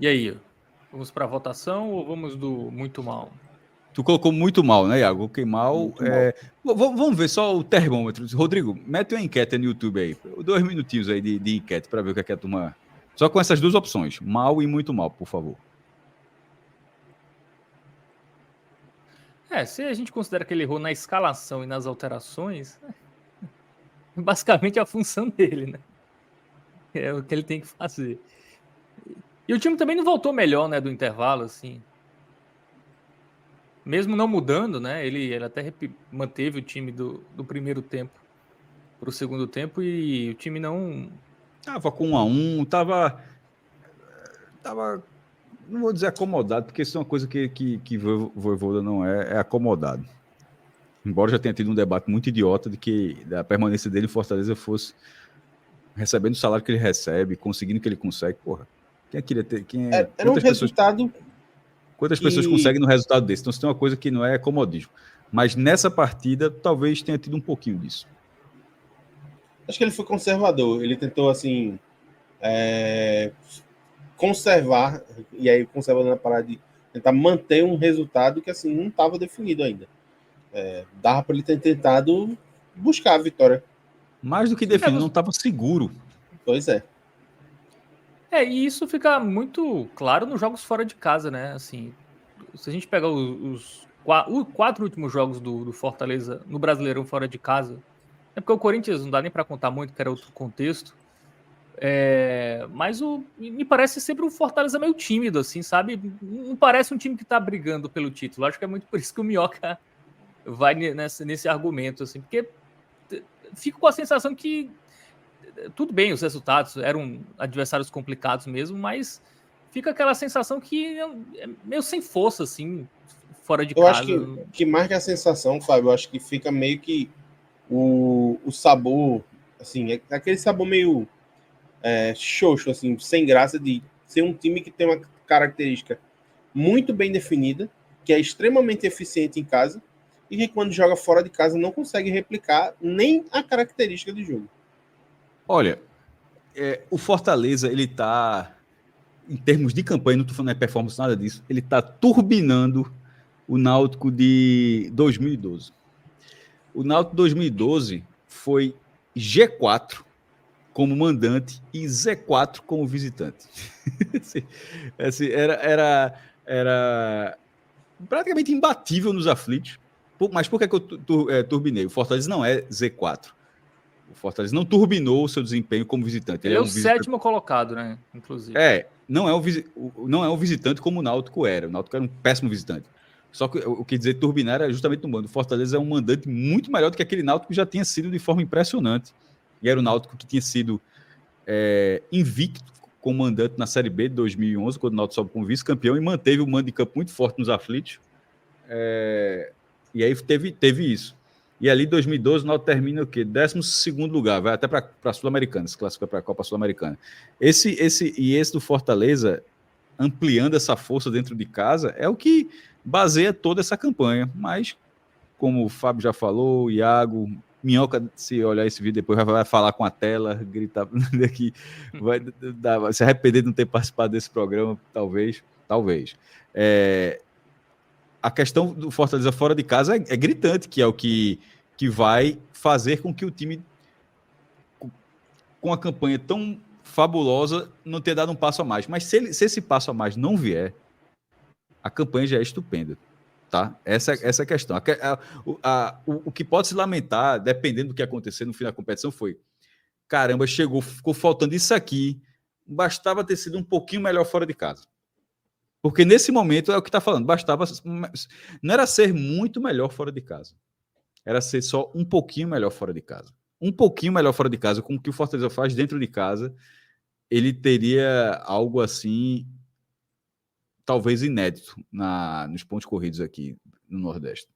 E aí, vamos para a votação ou vamos do muito mal? Tu colocou muito mal, né, Iago? Que mal. Mal. Vamos ver só o termômetro. Rodrigo, mete uma enquete no YouTube aí. 2 minutinhos aí de enquete para ver o que é a turma. Só com essas 2 opções, mal e muito mal, por favor. Se a gente considera que ele errou na escalação e nas alterações, basicamente é a função dele, né? É o que ele tem que fazer. E o time também não voltou melhor, né, do intervalo, assim. Mesmo não mudando, né, ele até manteve o time do primeiro tempo para o segundo tempo e o time não... Tava com 1-1, tava não vou dizer acomodado, porque isso é uma coisa que Vojvoda não é acomodado. Embora já tenha tido um debate muito idiota de que a permanência dele em Fortaleza fosse recebendo o salário que ele recebe, conseguindo o que ele consegue. Porra, quem queria ter... Era um resultado... Quantas pessoas conseguem no resultado desse? Então, se tem uma coisa que não é comodismo. Mas nessa partida, talvez tenha tido um pouquinho disso. Acho que ele foi conservador. Ele tentou, assim, conservar, e aí conservador na parada de tentar manter um resultado que, assim, não estava definido ainda. Dava para ele ter tentado buscar a vitória. Mais do que definido, não estava seguro. Pois é. E isso fica muito claro nos jogos fora de casa, né? Assim, se a gente pegar os 4 últimos jogos do Fortaleza no Brasileirão fora de casa, é porque o Corinthians não dá nem para contar muito, que era outro contexto. Mas me parece sempre um Fortaleza meio tímido, assim, sabe? Não parece um time que tá brigando pelo título. Acho que é muito por isso que o Minhoca vai nesse argumento, assim, porque fico com a sensação que tudo bem, os resultados eram adversários complicados mesmo, mas fica aquela sensação que é meio sem força, assim, fora de Eu casa. acho que mais que a sensação, Fábio, eu acho que fica meio que o sabor, assim, é aquele sabor meio xoxo, assim, sem graça de ser um time que tem uma característica muito bem definida, que é extremamente eficiente em casa, e que quando joga fora de casa não consegue replicar nem a característica de jogo. Olha, o Fortaleza, ele tá, em termos de campanha, não tô falando de performance, nada disso, ele tá turbinando o Náutico de 2012. O Náutico 2012 foi G4 como mandante e Z4 como visitante. Era praticamente imbatível nos aflitos. Mas por que eu turbinei? O Fortaleza não é Z4. O Fortaleza não turbinou o seu desempenho como visitante. Ele é o visitante... sétimo colocado, né? Inclusive. Não é um visitante como o Náutico era. O Náutico era um péssimo visitante. Só que o que dizer turbinar era justamente um mando. O Fortaleza é um mandante muito melhor do que aquele Náutico que já tinha sido de forma impressionante. E era o Náutico que tinha sido invicto como mandante na Série B de 2011, quando o Náutico sobe como vice-campeão e manteve o mando de campo muito forte nos aflitos. E aí teve isso. E ali, em 2012, o Náutico termina o quê? 12º lugar, vai até para a Sul-Americana, se classifica para a Copa Sul-Americana. Esse do Fortaleza, ampliando essa força dentro de casa, é o que baseia toda essa campanha. Mas, como o Fábio já falou, o Iago, Minhoca, se olhar esse vídeo depois, vai falar com a tela, gritar daqui, vai se arrepender de não ter participado desse programa, talvez. A questão do Fortaleza fora de casa é gritante, que é o que vai fazer com que o time, com a campanha tão fabulosa, não tenha dado um passo a mais. Mas se esse passo a mais não vier, a campanha já é estupenda. Tá? Essa é a questão. O que pode se lamentar, dependendo do que acontecer no fim da competição, foi: caramba, ficou faltando isso aqui, bastava ter sido um pouquinho melhor fora de casa. Porque nesse momento é o que está falando, não era ser muito melhor fora de casa, era ser só um pouquinho melhor fora de casa. Um pouquinho melhor fora de casa, com o que o Fortaleza faz dentro de casa, ele teria algo assim, talvez inédito nos pontos corridos aqui no Nordeste.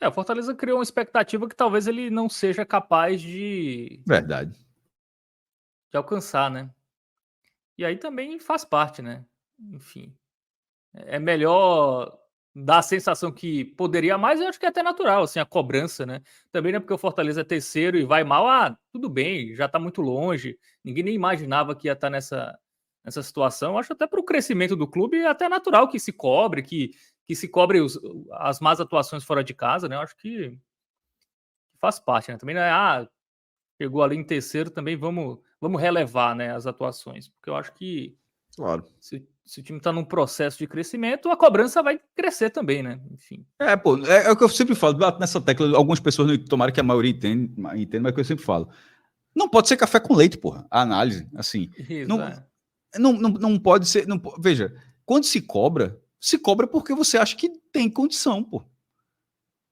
O Fortaleza criou uma expectativa que talvez ele não seja capaz de alcançar, né? E aí também faz parte, né? Enfim, é melhor dar a sensação que poderia mais, eu acho que é até natural, assim, a cobrança, né? Também não é porque o Fortaleza é terceiro e vai mal, tudo bem, já tá muito longe, ninguém nem imaginava que ia estar nessa situação. Eu acho até para o crescimento do clube é até natural que se cobre, que se cobre as más atuações fora de casa, né? Eu acho que faz parte, né? Também não é, pegou ali em terceiro, também vamos relevar, né, as atuações, porque eu acho que claro, se o time está num processo de crescimento, a cobrança vai crescer também, né? Enfim. É o que eu sempre falo, bato nessa tecla, algumas pessoas, tomara que a maioria entenda, mas é o que eu sempre falo. Não pode ser café com leite, porra, a análise, assim. Isso, não pode ser... Veja, quando se cobra porque você acha que tem condição, pô.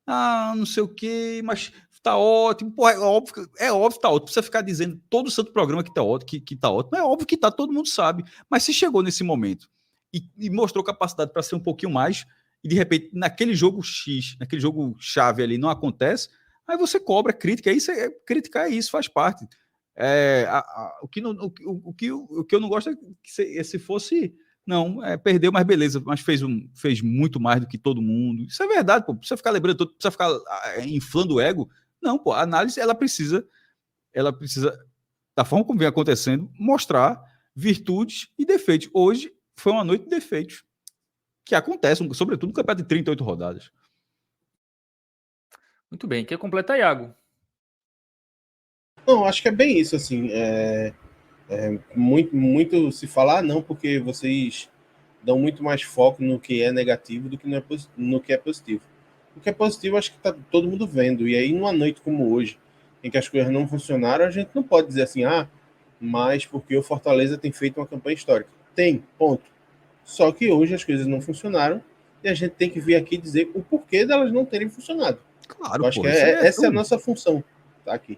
Não sei o quê, mas tá ótimo. Pô, é óbvio que tá ótimo. Precisa ficar dizendo todo santo programa que tá ótimo, que tá ótimo. É óbvio que tá, todo mundo sabe. Mas se chegou nesse momento e mostrou capacidade para ser um pouquinho mais, e de repente, naquele jogo X, naquele jogo chave ali, não acontece, aí você cobra, crítica. Criticar é isso, faz parte. O que eu não gosto é que se fosse... Não, perdeu, mas beleza, mas fez muito mais do que todo mundo. Isso é verdade, pô. Precisa ficar lembrando, precisa ficar inflando o ego. Não, pô, a análise, ela precisa, da forma como vem acontecendo, mostrar virtudes e defeitos. Hoje foi uma noite de defeitos, que acontecem, sobretudo no campeonato de 38 rodadas. Muito bem. Quer completar, Iago? Não, acho que é bem isso, assim. Muito se falar, não, porque vocês dão muito mais foco no que é negativo do que no que é positivo. O que é positivo, acho que tá todo mundo vendo. E aí, numa noite como hoje, em que as coisas não funcionaram, a gente não pode dizer assim, mas porque o Fortaleza tem feito uma campanha histórica. Tem, ponto. Só que hoje as coisas não funcionaram e a gente tem que vir aqui dizer o porquê delas não terem funcionado. Claro, eu acho que essa é a nossa função, tá aqui.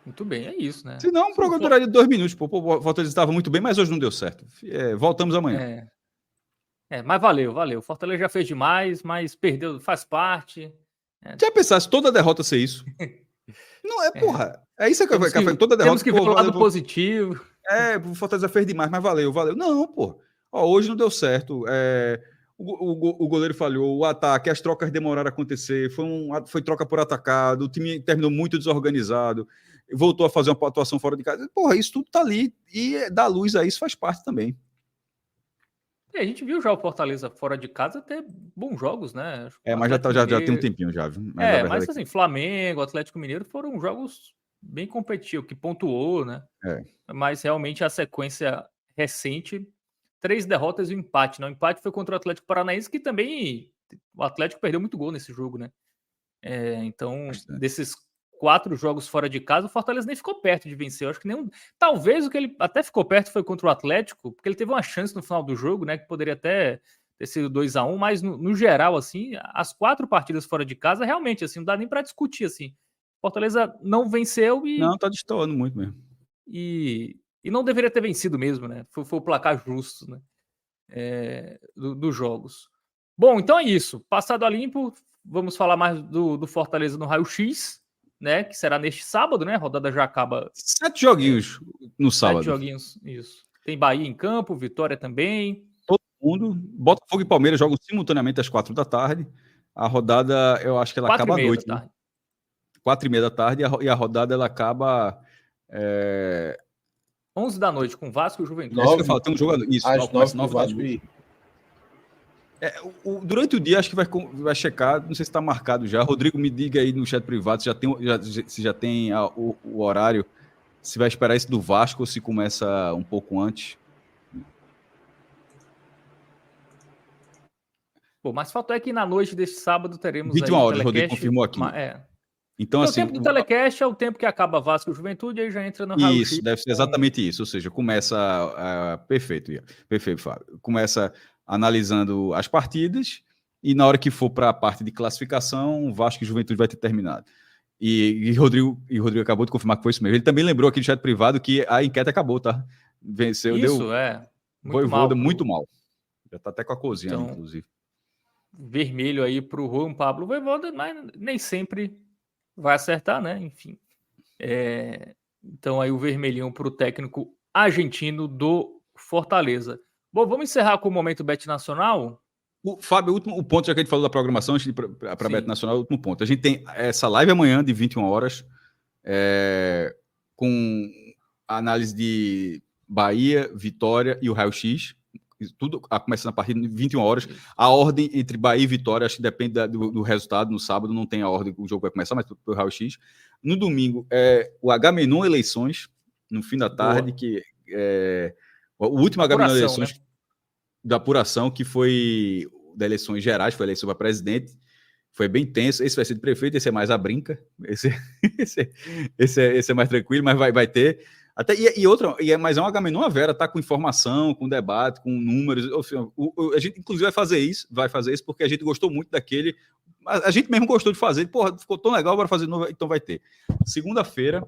Muito bem, é isso, né? Se não, um programa duraria 2 minutos. Pô, o Fortaleza estava muito bem, mas hoje não deu certo. Voltamos amanhã. Mas valeu. O Fortaleza já fez demais, mas perdeu, faz parte. Já pensasse toda derrota ser isso? Não, porra. É isso que eu falei. Toda derrota. Temos que ver o lado positivo. O Fortaleza fez demais, mas valeu. Não, pô. Hoje não deu certo. O goleiro falhou, o ataque, as trocas demoraram a acontecer, foi troca por atacado, o time terminou muito desorganizado, voltou a fazer uma atuação fora de casa. Porra, isso tudo tá ali, e dar luz a isso faz parte também. A gente viu já o Fortaleza fora de casa ter bons jogos, né? Mas já tem um tempinho já. Viu? Mas assim, Flamengo, Atlético Mineiro foram jogos bem competitivos, que pontuou, né? Mas realmente a sequência recente, 3 derrotas e um empate, né? O empate foi contra o Atlético Paranaense, que também o Atlético perdeu muito gol nesse jogo, né? Então, desses 4 jogos fora de casa, o Fortaleza nem ficou perto de vencer. Eu acho que nenhum. Talvez o que ele até ficou perto foi contra o Atlético, porque ele teve uma chance no final do jogo, né? Que poderia até ter sido 2-1, mas no geral, assim, as 4 partidas fora de casa, realmente, assim, não dá nem para discutir, assim. Fortaleza não venceu e. Não, tá destoando muito mesmo. E não deveria ter vencido mesmo, né? Foi o placar justo, né? Dos jogos. Bom, então é isso. Passado a limpo, vamos falar mais do Fortaleza no raio-x, né? Que será neste sábado, né? A rodada já acaba. 7 joguinhos no sábado. 7 joguinhos, isso. Tem Bahia em campo, Vitória também. Todo mundo. Botafogo e Palmeiras jogam simultaneamente às 4 da tarde. A rodada, eu acho que ela acaba à noite. 4h30 da tarde. E a rodada ela acaba. 11 da noite com Vasco e Juventude. Isso que eu falo, tem um jogo. Isso, às 9 da noite. Durante o dia, acho que vai checar. Não sei se está marcado já. Rodrigo, me diga aí no chat privado se já tem o horário. Se vai esperar esse do Vasco ou se começa um pouco antes. Pô, mas fato é que na noite deste sábado teremos 21 horas, o Rodrigo confirmou aqui. Então, assim, o tempo do telecast é o tempo que acaba Vasco e Juventude, aí já entra no raio-x. Isso, deve ser exatamente isso. Ou seja, começa... perfeito, Fábio. Começa analisando as partidas e na hora que for para a parte de classificação, Vasco e Juventude vai ter terminado. E Rodrigo acabou de confirmar que foi isso mesmo. Ele também lembrou aqui no chat privado que a enquete acabou, tá? Venceu, isso, muito mal. Já tá até com a cozinha, então, inclusive. Vermelho aí pro Juan Pablo Voivoda, mas nem sempre vai acertar, né? Enfim. Então aí o vermelhinho pro técnico argentino do Fortaleza. Bom, vamos encerrar com o momento Bet Nacional. Fábio, o último ponto, já que a gente falou da programação, antes de ir para a Bet Nacional, o último ponto. A gente tem essa live amanhã, de 21 horas, com a análise de Bahia, Vitória e o raio-x. Tudo começando a partir de 21 horas. A ordem entre Bahia e Vitória, acho que depende do resultado. No sábado não tem a ordem que o jogo vai começar, mas tudo pelo raio-x. No domingo, o H-Menon Eleições, no fim da tarde, que o último H-Menon Eleições, né? Da apuração, que foi das eleições gerais, foi a eleição para presidente. Foi bem tenso. Esse vai ser de prefeito, esse é mais a brinca. Esse é mais tranquilo, mas vai ter. Mas é um H-Menon a Vera, tá com informação, com debate, com números. A gente, inclusive, vai fazer isso porque a gente gostou muito daquele. A gente mesmo gostou de fazer. Porra, ficou tão legal, bora fazer de novo, então vai ter. Segunda-feira,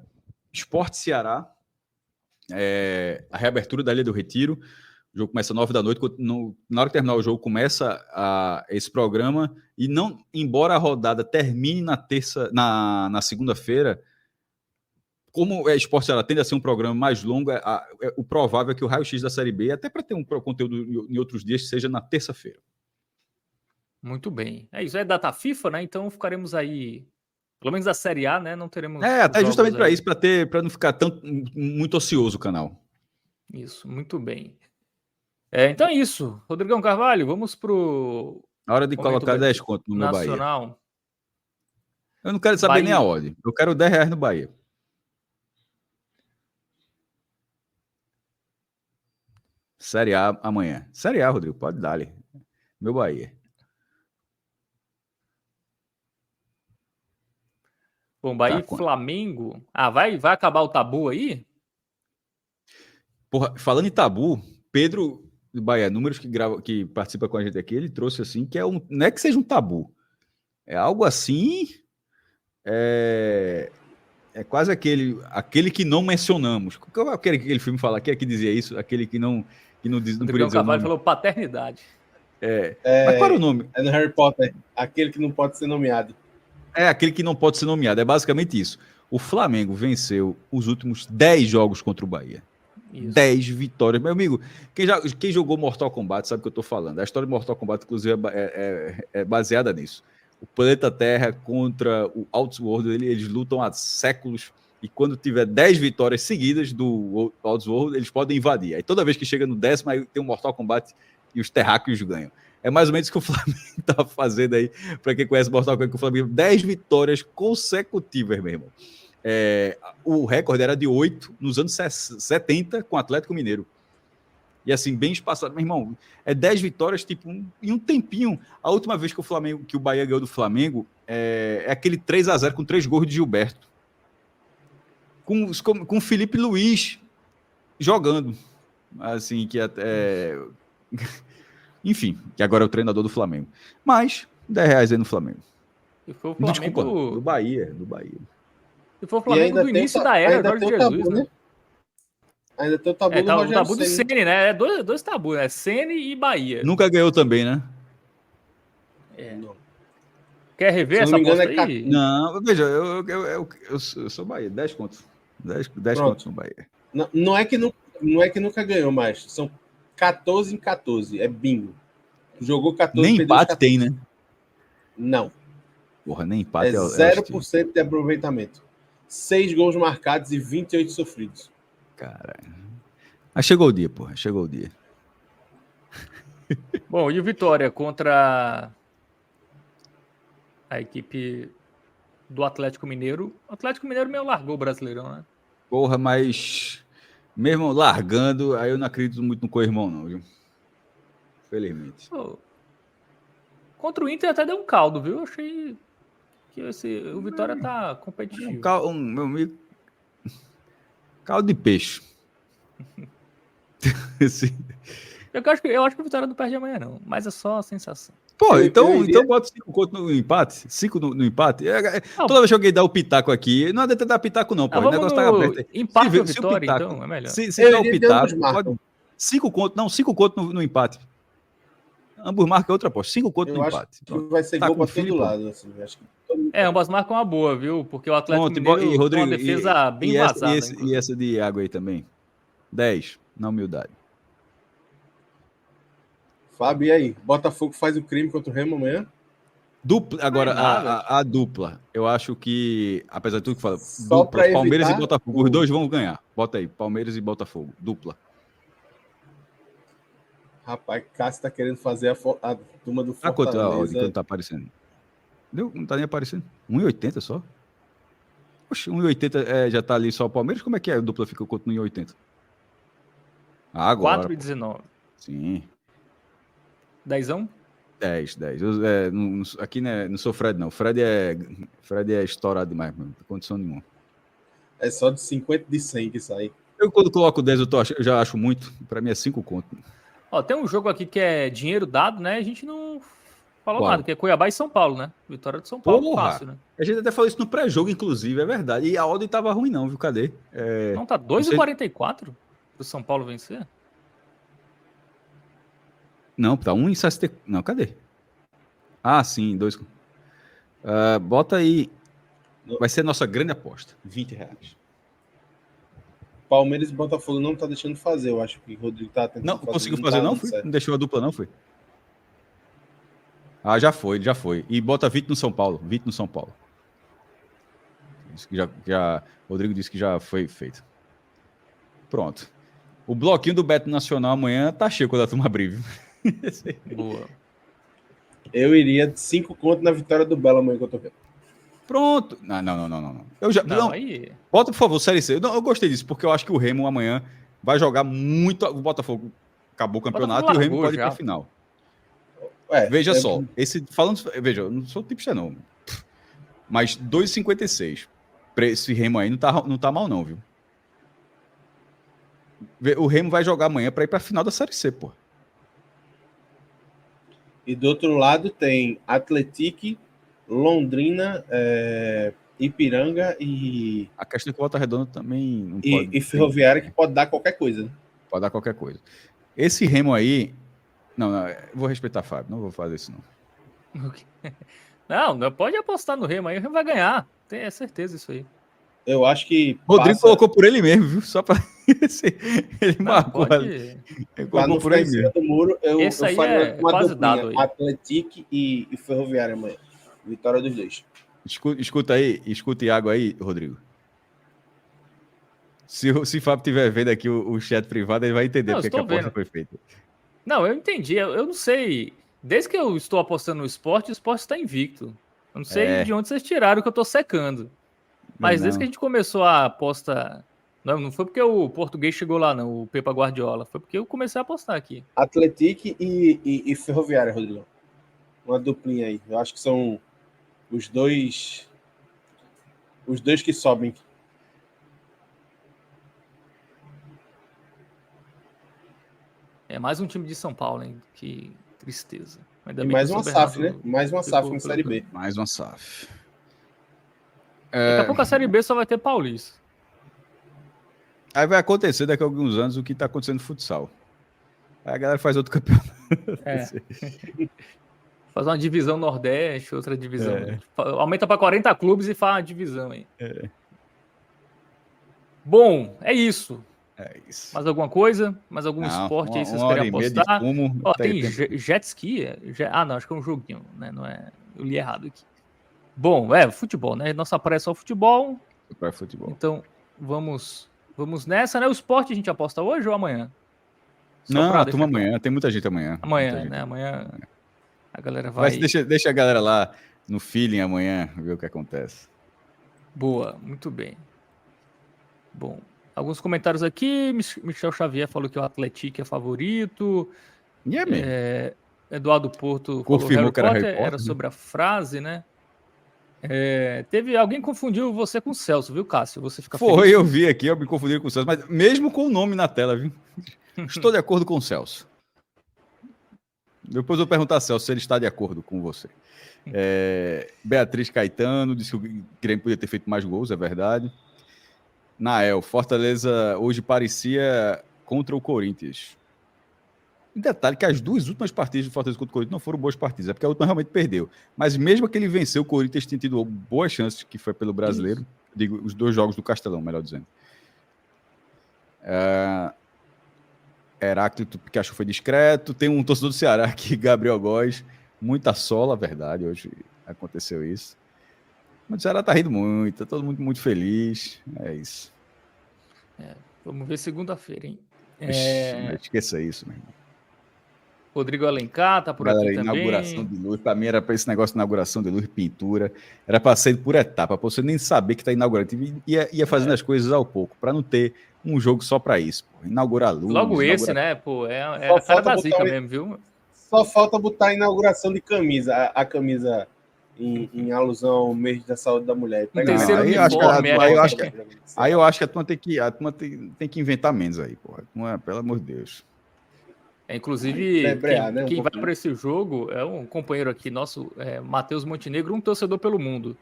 Sport Ceará, a reabertura da Ilha do Retiro. O jogo começa às 9 da noite. Na hora que terminar o jogo, começa esse programa. E não, embora a rodada termine na segunda-feira, como a Sport Ceará tende a ser um programa mais longo, o provável é que o raio-x da Série B, até para ter um conteúdo em outros dias, seja na terça-feira. Muito bem. Isso é data FIFA, né? Então ficaremos aí, pelo menos a Série A, né? Não teremos. Até justamente para isso, para não ficar muito ocioso o canal. Isso, muito bem. Então é isso. Rodrigão Carvalho, vamos pro. Na hora de colocar 10 conto no meu Nacional. Bahia. Eu não quero saber Bahia. Nem a ordem. Eu quero R$10 no Bahia. Série A amanhã. Série A, Rodrigo, pode dar ali. Meu Bahia. Bom, Bahia e Flamengo. Vai acabar o tabu aí? Porra, falando em tabu, Pedro do Bahia Números, que participa com a gente aqui, ele trouxe assim, que não é que seja um tabu. É algo assim... É quase aquele que não mencionamos. Qual é aquele filme fala? Quem é que dizia isso? Aquele que não diz, não podia dizer o Carvalho nome. falou paternidade. Mas qual era o nome? É no Harry Potter, aquele que não pode ser nomeado. É aquele que não pode ser nomeado. É basicamente isso. O Flamengo venceu os últimos 10 jogos contra o Bahia. Isso. 10 vitórias. Meu amigo, quem jogou Mortal Kombat sabe o que eu tô falando. A história de Mortal Kombat, inclusive, é baseada nisso. O planeta Terra contra o Outworld, eles lutam há séculos, e quando tiver 10 vitórias seguidas do Outworld, eles podem invadir. Aí toda vez que chega no 10º, aí tem um Mortal Kombat e os terráqueos ganham. É mais ou menos o que o Flamengo tá fazendo aí, para quem conhece Mortal Kombat, que o Flamengo 10 vitórias consecutivas, meu irmão. O recorde era de 8 nos anos 70 com o Atlético Mineiro. E assim, bem espaçado. Meu irmão, 10 vitórias, tipo, em um tempinho. A última vez que o Bahia ganhou do Flamengo é aquele 3-0 com 3 gols de Gilberto. Com o Felipe Luiz jogando. Assim, que até... Enfim, que agora é o treinador do Flamengo. Mas, R$10 aí no Flamengo. E foi o Flamengo... Desculpa, do Bahia. E foi o Flamengo do início da era Jorge Jesus, né? Ainda tem o tabu do Rogério o tabu do Ceni, né? É dois tabus, né? Ceni e Bahia. Nunca ganhou também, né? Não. Quer rever essa aposta aí? Não, veja, eu sou Bahia, 10 contos. 10 contos no Bahia. Não é que nunca ganhou mais. São 14 em 14. É bingo. Jogou 14. Nem empate 14. tem, né? Não. Porra, nem empate. É 0% de aproveitamento. 6 gols marcados e 28 sofridos. Caralho. Mas chegou o dia, porra. Chegou o dia. Bom, e o Vitória contra a equipe do Atlético Mineiro? O Atlético Mineiro meio largou o Brasileirão, né? Porra, mas mesmo largando, aí eu não acredito muito no co-irmão, não, viu? Felizmente. Pô, contra o Inter até deu um caldo, viu? Eu achei que o Vitória tá competitivo. Meu amigo. Caldo de peixe. Eu acho que o Vitória não perde amanhã, não. Mas é só a sensação. Pô, então bota 5 contos no empate. 5 no empate. Toda vez que alguém dá o pitaco aqui, não adianta dar pitaco, não, pô. O negócio tá aberto. Empate ou Vitória, então, é melhor. Se dá o pitaco, pode... 5 contos no empate. Ambos marcam outra aposta. 5 contos no empate. Que vai ser gol pra todo lado. Assim, acho que ambas marcam uma boa, viu? Porque o Atlético Mineiro Rodrigo, tem uma defesa bem vazada. E essa de água aí também? 10, na humildade. Fábio, e aí? Botafogo faz o crime contra o Remo amanhã? Agora, a dupla. Eu acho que, apesar de tudo que fala, dupla, Palmeiras e Botafogo. Os dois vão ganhar. Bota aí, Palmeiras e Botafogo. Dupla. Rapaz, Cássio tá querendo fazer a turma do Fortaleza. Quanto tá aparecendo? Não tá nem aparecendo. 1,80 só? Oxe, 1,80 já tá ali só o Palmeiras? Como é que é? A dupla fica quanto no 1,80? Agora. 4,19. Sim. 10ão? 10. Aqui né, não sou Fred, não. Fred é estourado demais, mano. Não tem condição nenhuma. É só de 50 de 100 que sai. Eu, quando coloco 10, eu já acho muito. Pra mim é 5 conto. Ó, tem um jogo aqui que é dinheiro dado, né? A gente não falou Qual? nada, que é Cuiabá e São Paulo, né? Vitória de São Paulo, fácil, né? A gente até falou isso no pré-jogo, inclusive, é verdade. E a odd tava ruim, não, viu? Cadê? Não, tá 2,44 pro São Paulo vencer? Não, tá 1,60. Não, cadê? Ah, sim, 2. Bota aí. Vai ser a nossa grande aposta. R$20. Palmeiras e Botafogo não tá deixando fazer. Eu acho que o Rodrigo tá tentando. Não conseguiu fazer, não? Não deixou a dupla, não? Foi? Ah, já foi. E bota 20 no São Paulo. 20 no São Paulo. Isso que o Rodrigo disse que já foi feito. Pronto. O bloquinho do Beto Nacional amanhã tá cheio quando a turma abrir, viu? Boa. Eu iria de 5 contos na vitória do Belo amanhã que eu tô vendo. Pronto. Não. Não. Aí... Bota, por favor, Série C. Eu gostei disso, porque eu acho que o Remo amanhã vai jogar muito. O Botafogo acabou o campeonato e o Remo pode ir pra final. Veja só. Veja, eu não sou tipista, não. Mas 2,56. Pra esse Remo aí não tá mal, não, viu? O Remo vai jogar amanhã pra ir pra final da Série C, pô. E do outro lado tem Atlético, Londrina Ipiranga e A questão é que o Volta Redonda também não pode... e Ferroviária, que pode dar qualquer coisa. Né? Pode dar qualquer coisa. Esse Remo aí... Não, eu vou respeitar Fábio, não vou fazer isso não. Não pode apostar no Remo aí, o Remo vai ganhar. Tenho certeza disso aí. Eu acho que Rodrigo colocou por ele mesmo, viu? Só para ele Não, marcou. pode... Ele pra não colocou por ficar ele em cima mesmo. do muro, eu Esse faria aí é uma quase duplinha, dado aí. Atlético e Ferroviária amanhã. Vitória dos dois. Escuta aí, escuta Iago aí, Rodrigo. Se o Fábio estiver vendo aqui o chat privado, ele vai entender Não, porque que a estou aposta vendo. foi feita. Não, eu entendi. Eu não sei. Desde que eu estou apostando no esporte, o esporte está invicto. Eu não sei de onde vocês tiraram que eu estou secando. Mas desde que a gente começou a aposta... Não foi porque o português chegou lá, não, o Pepa Guardiola. Foi porque eu comecei a apostar aqui. Atlético e Ferroviária, Rodrigo. Uma duplinha aí. Eu acho que são os dois que sobem. É mais um time de São Paulo, hein? Que tristeza. Ainda E bem mais que eu uma soube SAF, errado. né? Mais uma SAF na Série B. Mais uma SAF. Daqui a pouco a Série B só vai ter Paulista. Aí vai acontecer daqui a alguns anos o que está acontecendo no futsal. Aí a galera faz outro campeonato. Fazer uma divisão Nordeste, outra divisão. Aumenta para 40 clubes e faz uma divisão aí. Bom, é isso. É isso. Mais alguma coisa? Mais algum esporte aí que vocês querem apostar? Ó, tem jet ski? Não, acho que é um joguinho, né? Não é... Eu li errado aqui. Bom, futebol, né? Nossa praia é só futebol. Futebol. Então, vamos nessa, né? O esporte a gente aposta hoje ou amanhã? Não, a turma amanhã. Tem muita gente amanhã. Amanhã, né? Amanhã a galera vai... Deixa a galera lá no feeling amanhã, ver o que acontece. Boa, muito bem. Bom, alguns comentários aqui. Michel Xavier falou que o Atlético é favorito. E é mesmo. Eduardo Porto confirmou falou que Harry Potter, era sobre a frase, né? Alguém confundiu você com o Celso, viu, Cássio? Você fica Foi, feliz? eu vi aqui, eu me confundi com o Celso, mas mesmo com o nome na tela, viu? Estou de acordo com o Celso. Depois eu vou perguntar a Celso se ele está de acordo com você. Beatriz Caetano disse que o Grêmio podia ter feito mais gols, é verdade. Nael, Fortaleza hoje parecia contra o Corinthians. E detalhe que as duas últimas partidas do Fortaleza contra o Corinthians não foram boas partidas, é porque a última realmente perdeu. Mas mesmo que ele venceu, o Corinthians tinha tido boas chances, que foi pelo Brasileiro. Digo, os 2 jogos do Castelão, melhor dizendo. Heráclito Pikachu foi discreto. Tem um torcedor do Ceará aqui, Gabriel Góes. Muita sola, verdade. Hoje aconteceu isso. Mas o Ceará tá rindo muito. Tá todo mundo muito feliz. É isso. Vamos ver segunda-feira, hein? Esqueça isso, meu irmão. Rodrigo Alencar tá por aqui também. Inauguração de luz. Para mim era para esse negócio de inauguração de luz, pintura. Era para ser por etapa, para você nem saber que está inaugurando. Ia fazendo as coisas ao pouco, para não ter um jogo só para isso. Pô. Inaugurar a luz. Logo esse, né? Pô, é a cara da zica mesmo, viu? Só falta botar a inauguração de camisa. A camisa em alusão ao mês da saúde da mulher. Aí eu acho que a turma tem que inventar menos aí, porra. Não é, pelo amor de Deus. Inclusive, quem vai para esse jogo é um companheiro aqui nosso, Matheus Montenegro, um torcedor pelo mundo.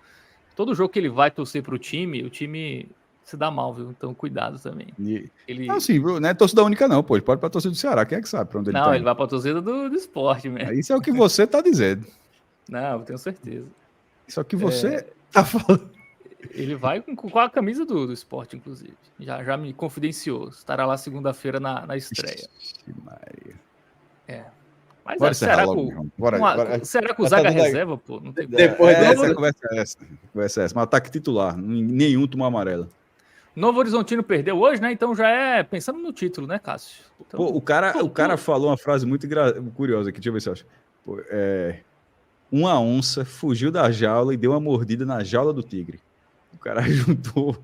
Todo jogo que ele vai torcer para o time se dá mal, viu? Então, cuidado também. Não, sim, viu? Não é torcida única, não, pô. Ele pode ir para a torcida do Ceará, quem é que sabe para onde ele tá? Não, ele vai para a torcida do esporte mesmo. Isso é o que você tá dizendo. Não, eu tenho certeza. Isso é o que você tá falando. Ele vai com a camisa do esporte, inclusive. Já me confidenciou. Estará lá segunda-feira na estreia. Mas será que o Zaga reserva, pô? Não tem... Depois dessa conversa é essa. Mas ataque titular. Nenhum tomou amarela. Novo Horizontino perdeu hoje, né? Então já é pensando no título, né, Cássio? Então, pô, o cara falou uma frase muito curiosa aqui. Deixa eu ver se eu acho. Pô, uma onça fugiu da jaula e deu uma mordida na jaula do tigre. O cara juntou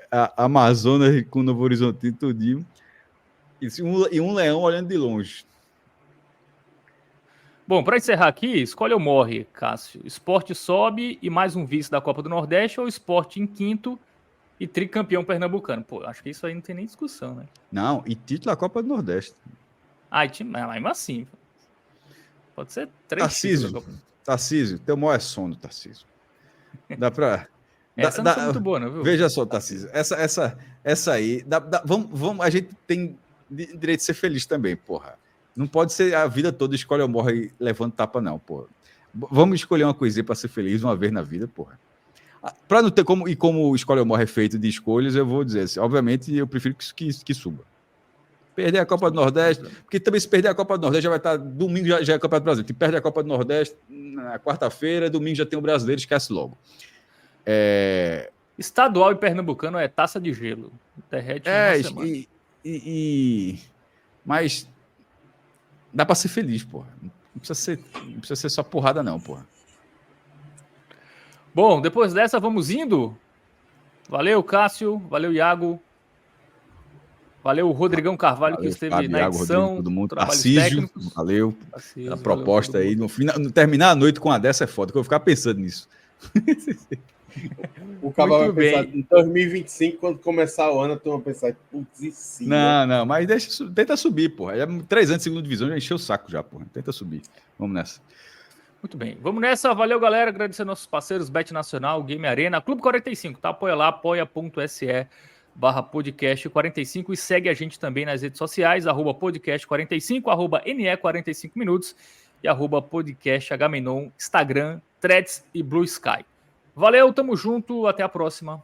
a Amazonas com o Novo Horizontino tudinho. E um leão olhando de longe. Bom, para encerrar aqui, escolhe ou morre, Cássio. Sport sobe e mais um vice da Copa do Nordeste ou Sport em quinto e tricampeão pernambucano? Pô, acho que isso aí não tem nem discussão, né? Não, e título da Copa do Nordeste. Mas assim. Pode ser 3 títulos da Copa. Tarcísio, teu maior é sono, Tarcísio. Dá pra... Essa não foi muito boa, não, viu? Veja só, Tarcísio. Essa aí... Vamos, a gente tem direito de ser feliz também, porra. Não pode ser a vida toda escolhe ou morre levando tapa, não, porra. Vamos escolher uma coisinha para ser feliz uma vez na vida, porra. Para não ter como... E como o escolhe ou morre é feito de escolhas, eu vou dizer assim, obviamente, eu prefiro que suba. Perder a Copa do Nordeste, porque também se perder a Copa do Nordeste já vai estar... Domingo já é a Copa do Brasil. Se perde a Copa do Nordeste na quarta-feira, domingo já tem o brasileiro, esquece logo. Estadual e pernambucano é taça de gelo. Derrete uma semana. Mas dá para ser feliz, porra. Não precisa ser só porrada, não, porra. Bom, depois dessa, vamos indo. Valeu, Cássio. Valeu, Iago. Valeu, Rodrigão Carvalho, que esteve Fábio, na Iago, edição. Rodrigo, todo mundo. Trabalhos Tarcísio, técnicos. valeu. Tarcísio, A proposta valeu, aí. No final, terminar a noite com a dessa é foda, que eu vou ficar pensando nisso. O cara vai Muito pensar bem. em 2025, quando começar o ano, a turma vai pensar, putz, e sim. Não, mas tenta subir, porra. É 3 anos de segunda divisão, já encheu o saco já, porra. Tenta subir. Vamos nessa. Muito bem. Vamos nessa. Valeu, galera. Agradecer nossos parceiros, Bet Nacional, Game Arena, Clube 45, tá? Apoia lá, apoia.se/podcast45 e segue a gente também nas redes sociais, @podcast45, @NE45minutos e @podcasthmenon, Instagram, Threads e Blue Sky. Valeu, tamo junto, até a próxima.